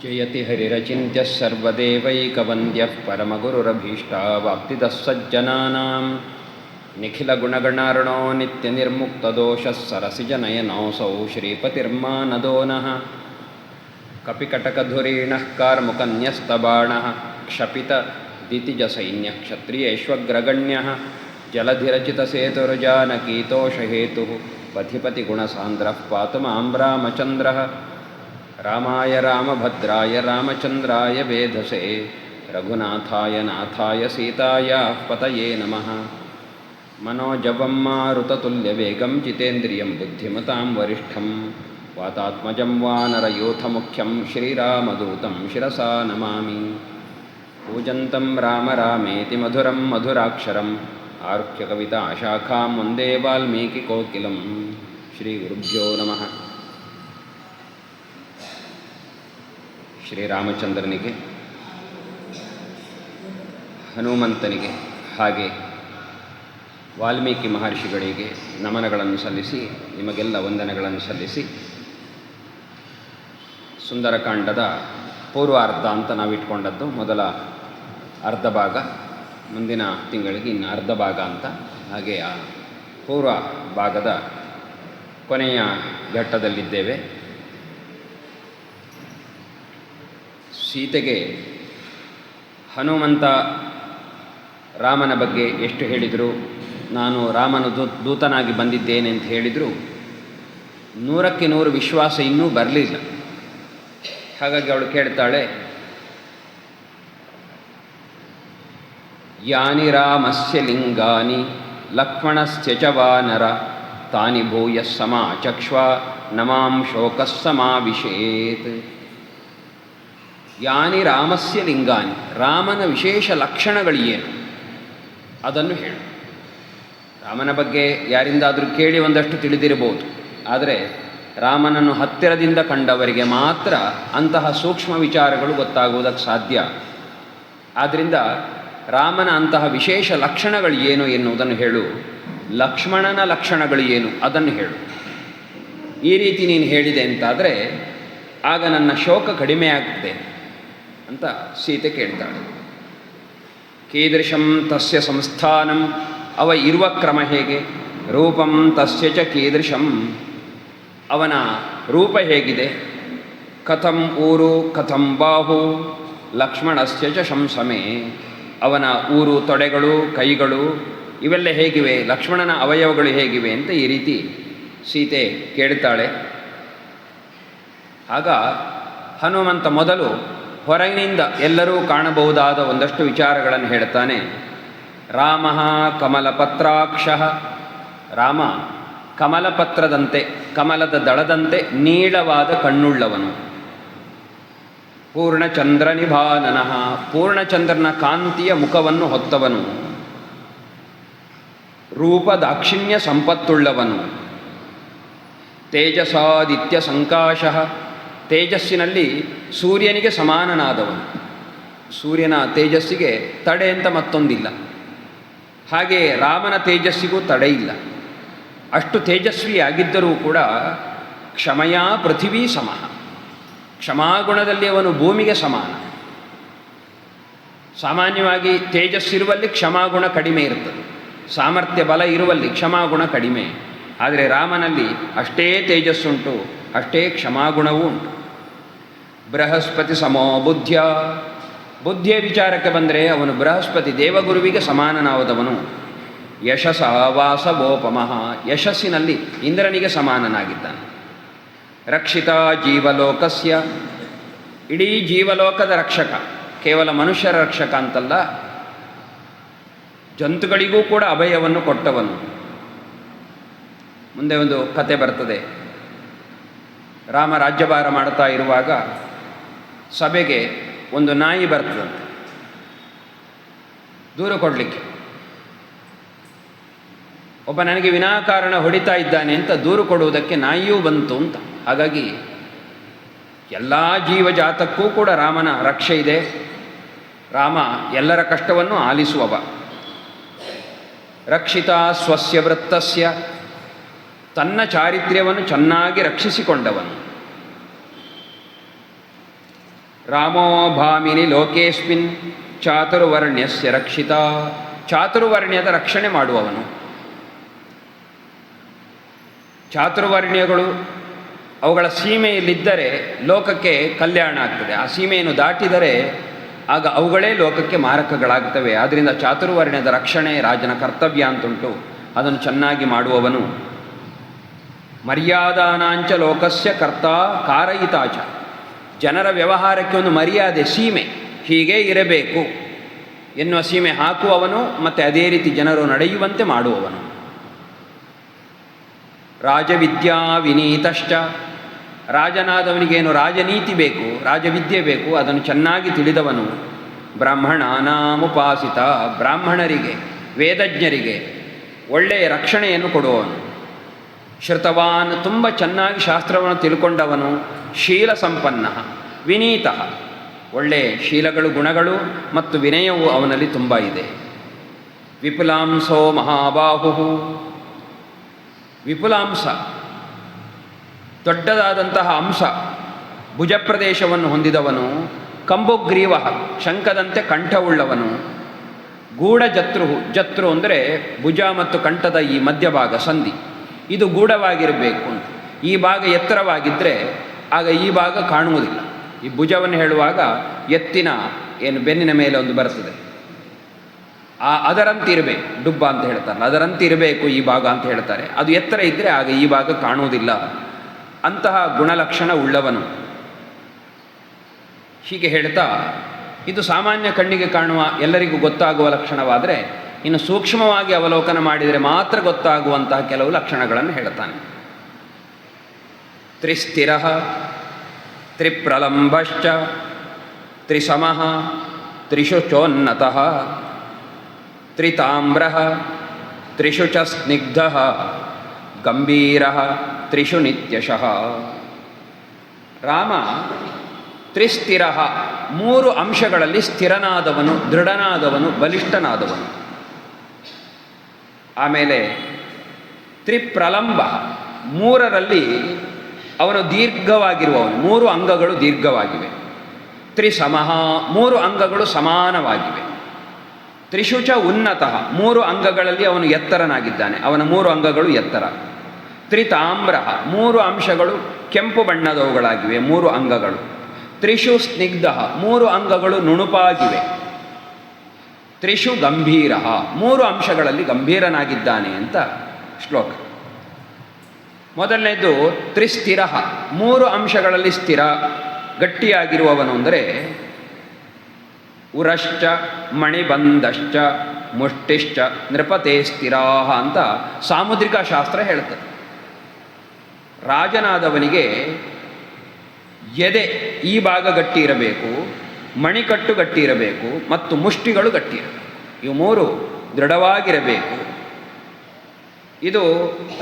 ಜಯತಿ ಹರಿರಚಿಂತ್ಯ ಸರ್ವದೇವೈಕವಂದ್ಯ ಪರಮಗುರುರಭೀಷ್ಟಾವಾಪ್ತಿದಃ ಸಜ್ಜನಾನಾಂ ನಿಖಿಲಗುಣಗಣಾರ್ಣೋ ನಿತ್ಯನಿರ್ಮುಕ್ತದೋಷಃ ಸರಸಿಜನಯನೋऽಸೌ ಶ್ರೀಪತಿರ್ಮಾನದೋ ನಃ ಕಪಿಕಟಕಧುರೀಣಃ ಕಾರ್ಮುಕನ್ಯಸ್ತಬಾಣಃ ಕ್ಷಪಿತದಿತಿಜಸೈನ್ಯಃ ಕ್ಷತ್ರಿಯೇಷ್ವಗ್ರಗಣ್ಯಃ ಜಲಧಿರಚಿತಸೇತುರ್ಜಾನಕೀತೋಷಹೇತುಃ ಪಥಿಪತಿಗುಣಸಾಂದ್ರಃ ಪಾತು ಮಾಂ ರಾಮಚಂದ್ರಃ ರಾಮಾಯ ರಾಮಭದ್ರಾಯ ರಾಮಚಂದ್ರಾಯ ವೇಧಸೇ ರಘುನಾಥಾಯ ನಾಥಾಯ ಸೀತಾಯಾಃ ಪತಯೇ ನಮಃ ಮನೋಜವಂ ಮಾರುತತುಲ್ಯವೇಗಂ ಜಿತೇಂದ್ರಿಯಂ ಬುದ್ಧಿಮತಾಂ ವರಿಷ್ಠಂ ವಾತಾತ್ಮಜಂ ವಾನರಯೂಥಮುಖ್ಯಂ ಶ್ರೀರಾಮದೂತಂ ಶಿರಸಾ ನಮಾಮಿ ಕೂಜಂತಂ ರಾಮ ರಾಮೇತಿ ಮಧುರಂ ಮಧುರಾಕ್ಷರಂ ಆರುಹ್ಯಕವಿತಾಶಾಖಾಂ ವಂದೇ ವಾಲ್ಮೀಕಿಕೋಕಿಲಂ ಶ್ರೀಗುರುಭ್ಯೋ ನಮಃ. ಶ್ರೀರಾಮಚಂದ್ರನಿಗೆ, ಹನುಮಂತನಿಗೆ ಹಾಗೆ ವಾಲ್ಮೀಕಿ ಮಹರ್ಷಿಗಳಿಗೆ ನಮನಗಳನ್ನು ಸಲ್ಲಿಸಿ, ನಿಮಗೆಲ್ಲ ವಂದನೆಗಳನ್ನು ಸಲ್ಲಿಸಿ, ಸುಂದರಕಾಂಡದ ಪೂರ್ವಾರ್ಧ ಅಂತ ನಾವಿಟ್ಕೊಂಡದ್ದು ಮೊದಲ ಅರ್ಧ ಭಾಗ, ಮುಂದಿನ ತಿಂಗಳಿಗೆ ಇನ್ನು ಅರ್ಧ ಭಾಗ ಅಂತ. ಹಾಗೆ ಆ ಪೂರ್ವ ಭಾಗದ ಕೊನೆಯ ಘಟ್ಟದಲ್ಲಿದ್ದೇವೆ. ಸೀತೆಗೆ ಹನುಮಂತ ರಾಮನ ಬಗ್ಗೆ ಎಷ್ಟು ಹೇಳಿದರು, ನಾನು ರಾಮನ ದೂತನಾಗಿ ಬಂದಿದ್ದೇನೆ ಅಂತ ಹೇಳಿದರು, 100ಕ್ಕೆ 100 ವಿಶ್ವಾಸ ಇನ್ನೂ ಬರಲಿಲ್ಲ. ಹಾಗಾಗಿ ಅವಳು ಕೇಳ್ತಾಳೆ, ಯಾನಿ ರಾಮಸ್ಯ ಲಿಂಗಾನಿ ಲಕ್ಷ್ಮಣಸ್ಯ ಚ ವಾನರ ತಾನಿ ಭೂಯಃ ಸಮಾಚಕ್ಷ್ವ ನಮಾಂ ಶೋಕಃ ಸಮಾವಿಶೇತ್. ಯಾನಿ ರಾಮಸ್ಯ ಲಿಂಗಾನಿ, ರಾಮನ ವಿಶೇಷ ಲಕ್ಷಣಗಳೇನು ಅದನ್ನು ಹೇಳು. ರಾಮನ ಬಗ್ಗೆ ಯಾರಿಂದಾದರೂ ಕೇಳಿ ಒಂದಷ್ಟು ತಿಳಿದಿರಬಹುದು, ಆದರೆ ರಾಮನನ್ನು ಹತ್ತಿರದಿಂದ ಕಂಡವರಿಗೆ ಮಾತ್ರ ಅಂತಹ ಸೂಕ್ಷ್ಮ ವಿಚಾರಗಳು ಗೊತ್ತಾಗುವುದಕ್ಕೆ ಸಾಧ್ಯ. ಆದ್ದರಿಂದ ರಾಮನ ಅಂತಹ ವಿಶೇಷ ಲಕ್ಷಣಗಳು ಏನು ಎನ್ನುವುದನ್ನು ಹೇಳು. ಲಕ್ಷ್ಮಣನ ಲಕ್ಷಣಗಳು ಏನು ಅದನ್ನು ಹೇಳು. ಈ ರೀತಿ ನೀನು ಹೇಳಿದೆ ಅಂತಾದರೆ ಆಗ ನನ್ನ ಶೋಕ ಕಡಿಮೆ ಆಗ್ತದೆ ಅಂತ ಸೀತೆ ಕೇಳ್ತಾಳೆ. ಕೀದೃಶಂ ತಸ್ಯ ಸಂಸ್ಥಾನಂ, ಅವ ಇರುವ ಕ್ರಮ ಹೇಗೆ, ರೂಪಂ ತಸ್ಯ ಚ ಕೀದೃಶಂ, ಅವನ ರೂಪ ಹೇಗಿದೆ, ಕಥಂ ಊರು ಕಥಂ ಬಾಹು ಲಕ್ಷ್ಮಣಸ್ಯ ಚ ಶಂಸಮೆ, ಅವನ ಊರು ತೊಡೆಗಳು ಕೈಗಳು ಇವೆಲ್ಲ ಹೇಗಿವೆ, ಲಕ್ಷ್ಮಣನ ಅವಯವಗಳು ಹೇಗಿವೆ ಅಂತ ಈ ರೀತಿ ಸೀತೆ ಕೇಳ್ತಾಳೆ. ಆಗ ಹನುಮಂತ ಮೊದಲು ಹೊರಗಿನಿಂದ ಎಲ್ಲರೂ ಕಾಣಬಹುದಾದ ಒಂದಷ್ಟು ವಿಚಾರಗಳನ್ನು ಹೇಳ್ತಾನೆ. ರಾಮ ಕಮಲಪತ್ರಾಕ್ಷ, ರಾಮ ಕಮಲಪತ್ರದಂತೆ, ಕಮಲದ ದಳದಂತೆ ನೀಳವಾದ ಕಣ್ಣುಳ್ಳವನು. ಪೂರ್ಣಚಂದ್ರ ನಿಭಾನನಃ, ಪೂರ್ಣಚಂದ್ರನ ಕಾಂತಿಯ ಮುಖವನ್ನು ಹೊತ್ತವನು. ರೂಪ ದಾಕ್ಷಿಣ್ಯ ಸಂಪತ್ತುಳ್ಳವನು. ತೇಜಸಾದಿತ್ಯ ಸಂಕಾಶಃ, ತೇಜಸ್ಸಿನಲ್ಲಿ ಸೂರ್ಯನಿಗೆ ಸಮಾನನಾದವನು. ಸೂರ್ಯನ ತೇಜಸ್ಸಿಗೆ ತಡೆ ಅಂತ ಮತ್ತೊಂದಿಲ್ಲ, ಹಾಗೆ ರಾಮನ ತೇಜಸ್ಸಿಗೂ ತಡೆ ಇಲ್ಲ. ಅಷ್ಟು ತೇಜಸ್ವಿಯಾಗಿದ್ದರೂ ಕೂಡ ಕ್ಷಮಯಾ ಪೃಥಿವೀ ಸಮಃ, ಕ್ಷಮಾಗುಣದಲ್ಲಿ ಅವನು ಭೂಮಿಗೆ ಸಮಾನ. ಸಾಮಾನ್ಯವಾಗಿ ತೇಜಸ್ಸಿರುವಲ್ಲಿ ಕ್ಷಮಾಗುಣ ಕಡಿಮೆ ಇರ್ತದೆ, ಸಾಮರ್ಥ್ಯ ಬಲ ಇರುವಲ್ಲಿ ಕ್ಷಮಾಗುಣ ಕಡಿಮೆ. ಆದರೆ ರಾಮನಲ್ಲಿ ಅಷ್ಟೇ ತೇಜಸ್ಸುಂಟು, ಅಷ್ಟೇ ಕ್ಷಮಾಗುಣವೂ ಉಂಟು. ಬೃಹಸ್ಪತಿ ಸಮೋ ಬುದ್ಧಿಯ, ಬುದ್ಧಿಯ ವಿಚಾರಕ್ಕೆ ಬಂದರೆ ಅವನು ಬೃಹಸ್ಪತಿ ದೇವಗುರುವಿಗೆ ಸಮಾನನಾದವನು. ಯಶಸ ವಾಸವೋಪಮಃ, ಯಶಸ್ಸಿನಲ್ಲಿ ಇಂದ್ರನಿಗೆ ಸಮಾನನಾಗಿದ್ದಾನೆ. ರಕ್ಷಿತ ಜೀವಲೋಕಸ್ಯ, ಇಡೀ ಜೀವಲೋಕದ ರಕ್ಷಕ, ಕೇವಲ ಮನುಷ್ಯರ ರಕ್ಷಕ ಅಂತಲ್ಲ, ಜಂತುಗಳಿಗೂ ಕೂಡ ಅಭಯವನ್ನು ಕೊಟ್ಟವನು. ಮುಂದೆ ಒಂದು ಕತೆ ಬರ್ತದೆ. ರಾಮ ರಾಜ್ಯಭಾರ ಮಾಡ್ತಾ ಇರುವಾಗ ಸಭೆಗೆ ಒಂದು ನಾಯಿ ಬರ್ತದಂತೆ ದೂರು ಕೊಡಲಿಕ್ಕೆ. ಒಬ್ಬ ನನಗೆ ವಿನಾಕಾರಣ ಹೊಡಿತಾ ಇದ್ದಾನೆ ಅಂತ ದೂರು ಕೊಡುವುದಕ್ಕೆ ನಾಯಿಯೂ ಬಂತು ಅಂತ. ಹಾಗಾಗಿ ಎಲ್ಲ ಜೀವಜಾತಕ್ಕೂ ಕೂಡ ರಾಮನ ರಕ್ಷೆ ಇದೆ. ರಾಮ ಎಲ್ಲರ ಕಷ್ಟವನ್ನು ಆಲಿಸುವವ. ರಕ್ಷಿತ ಸ್ವಸ್ಯ ವೃತ್ತಸ್ಯ, ತನ್ನ ಚಾರಿತ್ರ್ಯವನ್ನು ಚೆನ್ನಾಗಿ ರಕ್ಷಿಸಿಕೊಂಡವನು. ರಾಮೋ ಭಾಮಿನಿ ಲೋಕೇಸ್ಮಿನ್ ಚಾತುರ್ವರ್ಣ್ಯಸ್ಯ ರಕ್ಷಿತ. ಚಾತುರ್ವರ್ಣ್ಯದ ರಕ್ಷಣೆ ಮಾಡುವವನು. ಚಾತುರ್ವರ್ಣ್ಯಗಳು ಅವುಗಳ ಸೀಮೆಯಲ್ಲಿದ್ದರೆ ಲೋಕಕ್ಕೆ ಕಲ್ಯಾಣ ಆಗ್ತದೆ. ಆ ಸೀಮೆಯನ್ನು ದಾಟಿದರೆ ಆಗ ಅವುಗಳೇ ಲೋಕಕ್ಕೆ ಮಾರಕಗಳಾಗ್ತವೆ. ಆದ್ದರಿಂದ ಚಾತುರ್ವರ್ಣ್ಯದ ರಕ್ಷಣೆ ರಾಜನ ಕರ್ತವ್ಯ ಅಂತುಂಟು. ಅದನ್ನು ಚೆನ್ನಾಗಿ ಮಾಡುವವನು. ಮರ್ಯಾದಾನಾಂಚ ಲೋಕಸ್ಯ ಕರ್ತ ಕಾರಯಿತಾಚ. ಜನರ ವ್ಯವಹಾರಕ್ಕೆ ಒಂದು ಮರ್ಯಾದೆ, ಸೀಮೆ, ಹೀಗೇ ಇರಬೇಕು ಎನ್ನುವ ಸೀಮೆ ಹಾಕುವವನು, ಮತ್ತು ಅದೇ ರೀತಿ ಜನರು ನಡೆಯುವಂತೆ ಮಾಡುವವನು. ರಾಜವಿದ್ಯಾ ವಿನೀತಶ್ಚ. ರಾಜನಾದವನಿಗೇನು ರಾಜನೀತಿ ಬೇಕು, ರಾಜವಿದ್ಯೆ ಬೇಕು, ಅದನ್ನು ಚೆನ್ನಾಗಿ ತಿಳಿದವನು. ಬ್ರಾಹ್ಮಣಾನಾಮುಪಾಸಿತ. ಬ್ರಾಹ್ಮಣರಿಗೆ, ವೇದಜ್ಞರಿಗೆ ಒಳ್ಳೆಯ ರಕ್ಷಣೆಯನ್ನು ಕೊಡುವವನು. ಶ್ರುತವಾನ್. ತುಂಬ ಚೆನ್ನಾಗಿ ಶಾಸ್ತ್ರವನ್ನು ತಿಳ್ಕೊಂಡವನು. ಶೀಲ ಸಂಪನ್ನ. ವಿನೀತ. ಒಳ್ಳೆಯ ಶೀಲಗಳು, ಗುಣಗಳು ಮತ್ತು ವಿನಯವು ಅವನಲ್ಲಿ ತುಂಬ ಇದೆ. ವಿಪುಲಾಂಸೋ ಮಹಾಬಾಹು. ವಿಪುಲಾಂಸ, ದೊಡ್ಡದಾದಂತಹ ಅಂಶ, ಭುಜಪ್ರದೇಶವನ್ನು ಹೊಂದಿದವನು. ಕಂಬುಗ್ರೀವ. ಶಂಖದಂತೆ ಕಂಠವುಳ್ಳವನು. ಗೂಢಜತ್ರು. ಜತ್ರು ಅಂದರೆ ಭುಜ ಮತ್ತು ಕಂಠದ ಈ ಮಧ್ಯಭಾಗ, ಸಂಧಿ, ಇದು ಗೂಢವಾಗಿರಬೇಕು ಅಂತ. ಈ ಭಾಗ ಎತ್ತರವಾಗಿದ್ದರೆ ಆಗ ಈ ಭಾಗ ಕಾಣುವುದಿಲ್ಲ. ಈ ಭುಜವನ್ನು ಹೇಳುವಾಗ ಎತ್ತಿನ ಏನು ಬೆನ್ನಿನ ಮೇಲೆ ಒಂದು ಬರ್ತದೆ, ಅದರಂತಿರಬೇಕು. ಡುಬ್ಬ ಅಂತ ಹೇಳ್ತಾರಲ್ಲ, ಅದರಂತಿರಬೇಕು ಈ ಭಾಗ ಅಂತ ಹೇಳ್ತಾರೆ. ಅದು ಎತ್ತರ ಇದ್ದರೆ ಆಗ ಈ ಭಾಗ ಕಾಣುವುದಿಲ್ಲ. ಅಂತಹ ಗುಣಲಕ್ಷಣ ಉಳ್ಳವನು. ಹೀಗೆ ಹೇಳ್ತಾ, ಇದು ಸಾಮಾನ್ಯ ಕಣ್ಣಿಗೆ ಕಾಣುವ ಎಲ್ಲರಿಗೂ ಗೊತ್ತಾಗುವ ಲಕ್ಷಣವಾದರೆ, ಇನ್ನು ಸೂಕ್ಷ್ಮವಾಗಿ ಅವಲೋಕನ ಮಾಡಿದರೆ ಮಾತ್ರ ಗೊತ್ತಾಗುವಂತಹ ಕೆಲವು ಲಕ್ಷಣಗಳನ್ನು ಹೇಳ್ತಾನೆ. ತ್ರಿಸ್ಥಿರ, ತ್ರಿಪ್ರಲಂಬಶ್ಚ, ತ್ರಿಸಮಃ, ತ್ರಿಷು ಚೋನ್ನತಃ, ತ್ರಿತಾಮ್ರ, ತ್ರಿಷು ಚ ಸ್ನಿಗ್ಧ, ಗಂಭೀರ, ತ್ರಿಷು ನಿತ್ಯಶಃ. ರಾಮ ತ್ರಿಸ್ಥಿರ, ಮೂರು ಅಂಶಗಳಲ್ಲಿ ಸ್ಥಿರನಾದವನು, ದೃಢನಾದವನು, ಬಲಿಷ್ಠನಾದವನು. ಆಮೇಲೆ ತ್ರಿಪ್ರಲಂಬ, ಮೂರರಲ್ಲಿ ಅವನು ದೀರ್ಘವಾಗಿರುವವನು, ಮೂರು ಅಂಗಗಳು ದೀರ್ಘವಾಗಿವೆ. ತ್ರಿಸಮಃ, ಮೂರು ಅಂಗಗಳು ಸಮಾನವಾಗಿವೆ. ತ್ರಿಷುಚ ಉನ್ನತಃ, ಮೂರು ಅಂಗಗಳಲ್ಲಿ ಅವನು ಎತ್ತರನಾಗಿದ್ದಾನೆ, ಅವನ ಮೂರು ಅಂಗಗಳು ಎತ್ತರ. ತ್ರಿತಾಮ್ರ, ಮೂರು ಅಂಶಗಳು ಕೆಂಪು ಬಣ್ಣದವುಗಳಾಗಿವೆ, ಮೂರು ಅಂಗಗಳು. ತ್ರಿಷು ಸ್ನಿಗ್ಧ, ಮೂರು ಅಂಗಗಳು ನುಣುಪಾಗಿವೆ. ತ್ರಿಷು ಗಂಭೀರ, ಮೂರು ಅಂಶಗಳಲ್ಲಿ ಗಂಭೀರನಾಗಿದ್ದಾನೆ ಅಂತ ಶ್ಲೋಕ. ಮೊದಲನೇದು ತ್ರಿಸ್ಥಿರ, ಮೂರು ಅಂಶಗಳಲ್ಲಿ ಸ್ಥಿರ, ಗಟ್ಟಿಯಾಗಿರುವವನು ಅಂದರೆ ಉರಶ್ಚ ಮಣಿಬಂಧಶ್ಚ ಮುಷ್ಟಿಶ್ಚ ನೃಪತೆ ಸ್ಥಿರಾಹ ಅಂತ ಸಾಮುದ್ರಿಕ ಶಾಸ್ತ್ರ ಹೇಳ್ತದೆ. ರಾಜನಾದವನಿಗೆ ಎದೆ ಈ ಭಾಗ ಗಟ್ಟಿ ಇರಬೇಕು, ಮಣಿಕಟ್ಟು ಗಟ್ಟಿ ಇರಬೇಕು, ಮತ್ತು ಮುಷ್ಟಿಗಳು ಗಟ್ಟಿ ಇರಬೇಕು. ಇವು ಮೂರು ದೃಢವಾಗಿರಬೇಕು. ಇದು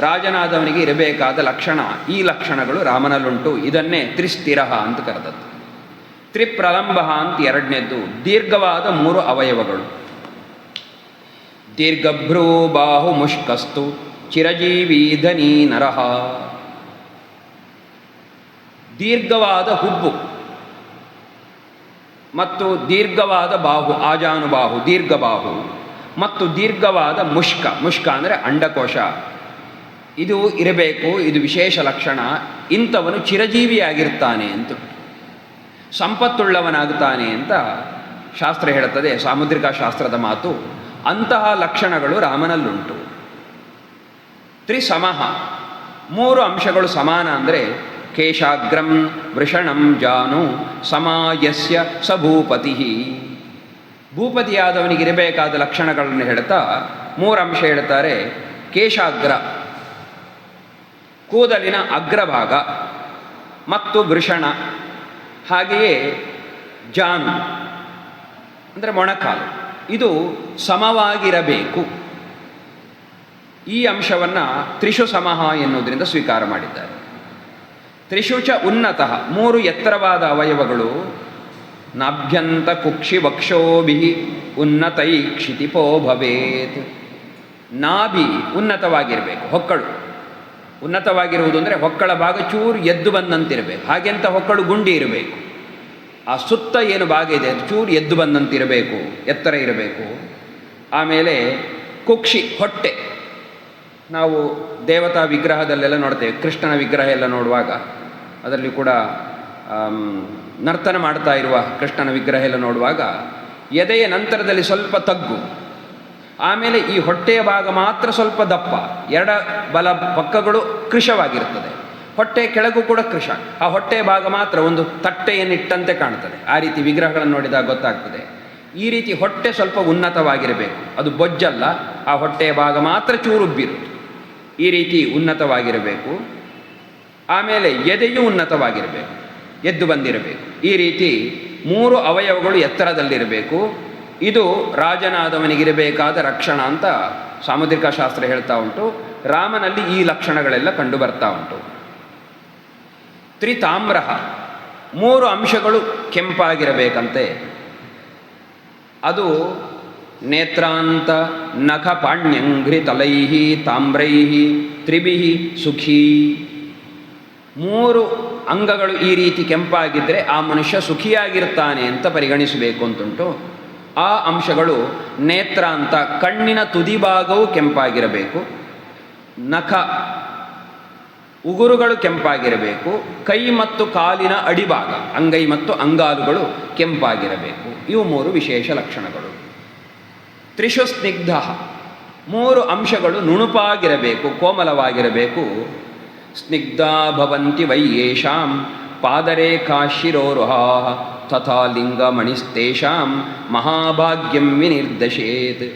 ರಾಜನಾದವನಿಗೆ ಇರಬೇಕಾದ ಲಕ್ಷಣ. ಈ ಲಕ್ಷಣಗಳು ರಾಮನಲ್ಲುಂಟು. ಇದನ್ನೇ ತ್ರಿಸ್ಥಿರ ಅಂತ ಕರೆದದ್ದು. ತ್ರಿಪ್ರಲಂಬ ಅಂತ ಎರಡನೇದ್ದು, ದೀರ್ಘವಾದ ಮೂರು ಅವಯವಗಳು. ದೀರ್ಘಭ್ರೂ ಬಾಹು ಮುಷ್ಕಸ್ತು ಚಿರಜೀವಿ ಧನಿ ನರಹ. ದೀರ್ಘವಾದ ಹುಬ್ಬು ಮತ್ತು ದೀರ್ಘವಾದ ಬಾಹು, ಆಜಾನುಬಾಹು, ದೀರ್ಘಬಾಹು, ಮತ್ತು ದೀರ್ಘವಾದ ಮುಷ್ಕ. ಮುಷ್ಕ ಅಂದರೆ ಅಂಡಕೋಶ. ಇದು ಇರಬೇಕು. ಇದು ವಿಶೇಷ ಲಕ್ಷಣ. ಇಂಥವನು ಚಿರಜೀವಿಯಾಗಿರ್ತಾನೆ ಅಂತ, ಸಂಪತ್ತುಳ್ಳವನಾಗುತ್ತಾನೆ ಅಂತ ಶಾಸ್ತ್ರ ಹೇಳುತ್ತದೆ, ಸಾಮುದ್ರಿಕ ಶಾಸ್ತ್ರದ ಮಾತು. ಅಂತಹ ಲಕ್ಷಣಗಳು ರಾಮನಲ್ಲುಂಟು. ತ್ರಿಸಮಃ, ಮೂರು ಅಂಶಗಳು ಸಮಾನ ಅಂದರೆ ಕೇಶಾಗ್ರಂ ವೃಷಣಂ ಜಾನು ಸಮಾಯಸ್ಯ ಸಭೂಪತಿ. ಭೂಪತಿಯಾದವನಿಗಿರಬೇಕಾದ ಲಕ್ಷಣಗಳನ್ನು ಹೇಳ್ತಾ ಮೂರು ಅಂಶ ಹೇಳ್ತಾರೆ. ಕೇಶಾಗ್ರ, ಕೂದಲಿನ ಅಗ್ರಭಾಗ, ಮತ್ತು ವೃಷಣ, ಹಾಗೆಯೇ ಜಾನು ಅಂದರೆ ಮೊಣಕಾಲು, ಇದು ಸಮವಾಗಿರಬೇಕು. ಈ ಅಂಶವನ್ನು ತ್ರಿಷು ಸಮಃ ಎನ್ನುವುದರಿಂದ ಸ್ವೀಕಾರ ಮಾಡಿದ್ದಾರೆ. ತ್ರಿಷುಚ ಉನ್ನತಃ, ಮೂರು ಎತ್ತರವಾದ ಅವಯವಗಳು. ನಾಭ್ಯಂತ ಕುಕ್ಷಿ ವಕ್ಷೋಭಿ ಉನ್ನತೈ ಕ್ಷಿತಿಪೋ ಭವೇತ್. ನಾಭಿ ಉನ್ನತವಾಗಿರಬೇಕು, ಹೊಕ್ಕಳು ಉನ್ನತವಾಗಿರುವುದು ಅಂದರೆ ಹೊಕ್ಕಳ ಭಾಗ ಚೂರು ಎದ್ದು ಬಂದಂತಿರಬೇಕು. ಹಾಗೆಂತ ಹೊಕ್ಕಳು ಗುಂಡಿ ಇರಬೇಕು. ಆ ಸುತ್ತ ಏನು ಭಾಗ ಇದೆ ಅದು ಚೂರು ಎದ್ದು ಬಂದಂತಿರಬೇಕು, ಎತ್ತರ ಇರಬೇಕು. ಆಮೇಲೆ ಕುಕ್ಷಿ, ಹೊಟ್ಟೆ. ನಾವು ದೇವತಾ ವಿಗ್ರಹದಲ್ಲೆಲ್ಲ ನೋಡ್ತೇವೆ, ಕೃಷ್ಣನ ವಿಗ್ರಹ ಎಲ್ಲ ನೋಡುವಾಗ ಅದರಲ್ಲಿ ಕೂಡ ನರ್ತನ ಮಾಡ್ತಾ ಇರುವ ಕೃಷ್ಣನ ವಿಗ್ರಹ ಎಲ್ಲ ನೋಡುವಾಗ ಎದೆಯ ನಂತರದಲ್ಲಿ ಸ್ವಲ್ಪ ತಗ್ಗು, ಆಮೇಲೆ ಈ ಹೊಟ್ಟೆಯ ಭಾಗ ಮಾತ್ರ ಸ್ವಲ್ಪ ದಪ್ಪ, ಎಡ ಬಲ ಪಕ್ಕಗಳು ಕೃಶವಾಗಿರ್ತದೆ, ಹೊಟ್ಟೆ ಕೆಳಗೂ ಕೂಡ ಕೃಶ, ಆ ಹೊಟ್ಟೆಯ ಭಾಗ ಮಾತ್ರ ಒಂದು ತಟ್ಟೆಯನ್ನಿಟ್ಟಂತೆ ಕಾಣ್ತದೆ. ಆ ರೀತಿ ವಿಗ್ರಹಗಳನ್ನು ನೋಡಿದಾಗ ಗೊತ್ತಾಗ್ತದೆ. ಈ ರೀತಿ ಹೊಟ್ಟೆ ಸ್ವಲ್ಪ ಉನ್ನತವಾಗಿರಬೇಕು, ಅದು ಬೊಜ್ಜಲ್ಲ, ಆ ಹೊಟ್ಟೆಯ ಭಾಗ ಮಾತ್ರ ಚೂರುಬ್ಬಿರುವುದು, ಈ ರೀತಿ ಉನ್ನತವಾಗಿರಬೇಕು. ಆಮೇಲೆ ಎದೆಯೂ ಉನ್ನತವಾಗಿರಬೇಕು, ಎದ್ದು ಬಂದಿರಬೇಕು. ಈ ರೀತಿ 3 ಅವಯವಗಳು ಎತ್ತರದಲ್ಲಿರಬೇಕು. ಇದು ರಾಜನಾದವನಿಗಿರಬೇಕಾದ ಲಕ್ಷಣ ಅಂತ ಸಾಮುದ್ರಿಕ ಶಾಸ್ತ್ರ ಹೇಳ್ತಾ ಉಂಟು. ರಾಮನಲ್ಲಿ ಈ ಲಕ್ಷಣಗಳೆಲ್ಲ ಕಂಡು ಬರ್ತಾ ಉಂಟು. ತ್ರಿತಾಮ್ರ, 3 ಅಂಶಗಳು ಕೆಂಪಾಗಿರಬೇಕಂತೆ. ಅದು ನೇತ್ರಾಂತ ನಖ ಪಾಣ್ಯಂಘ್ರಿ ತಲೈಹಿ ತಾಮ್ರೈಹಿ ತ್ರಿಭಿಹಿ ಸುಖೀ. 3 ಅಂಗಗಳು ಈ ರೀತಿ ಕೆಂಪಾಗಿದ್ದರೆ ಆ ಮನುಷ್ಯ ಸುಖಿಯಾಗಿರ್ತಾನೆ ಅಂತ ಪರಿಗಣಿಸಬೇಕು ಅಂತುಂಟು. ಆ ಅಂಶಗಳು ನೇತ್ರಾಂತ, ಕಣ್ಣಿನ ತುದಿ ಭಾಗವು ಕೆಂಪಾಗಿರಬೇಕು, ನಖ ಉಗುರುಗಳು ಕೆಂಪಾಗಿರಬೇಕು, ಕೈ ಮತ್ತು ಕಾಲಿನ ಅಡಿಭಾಗ, ಅಂಗೈ ಮತ್ತು ಅಂಗಾಲುಗಳು ಕೆಂಪಾಗಿರಬೇಕು. ಇವು 3 ವಿಶೇಷ ಲಕ್ಷಣಗಳು. ತ್ರಿಷು ಸ್ನಿಗ್ಧ, 3 ಅಂಶಗಳು ನುಣುಪಾಗಿರಬೇಕು, ಕೋಮಲವಾಗಿರಬೇಕು. ಸ್ನಿಗ್ಧಾ ಭವಂತಿ ವೈ ಯೇಷಾಂ ಪಾದರೇಖಾ ಶಿರೋರುಹಾ ತಥಾ ಲಿಂಗಮಣಿಸ್ತೇಷಾಂ ಮಹಾಭಾಗ್ಯಂ ವಿನಿರ್ದಶೇತ್.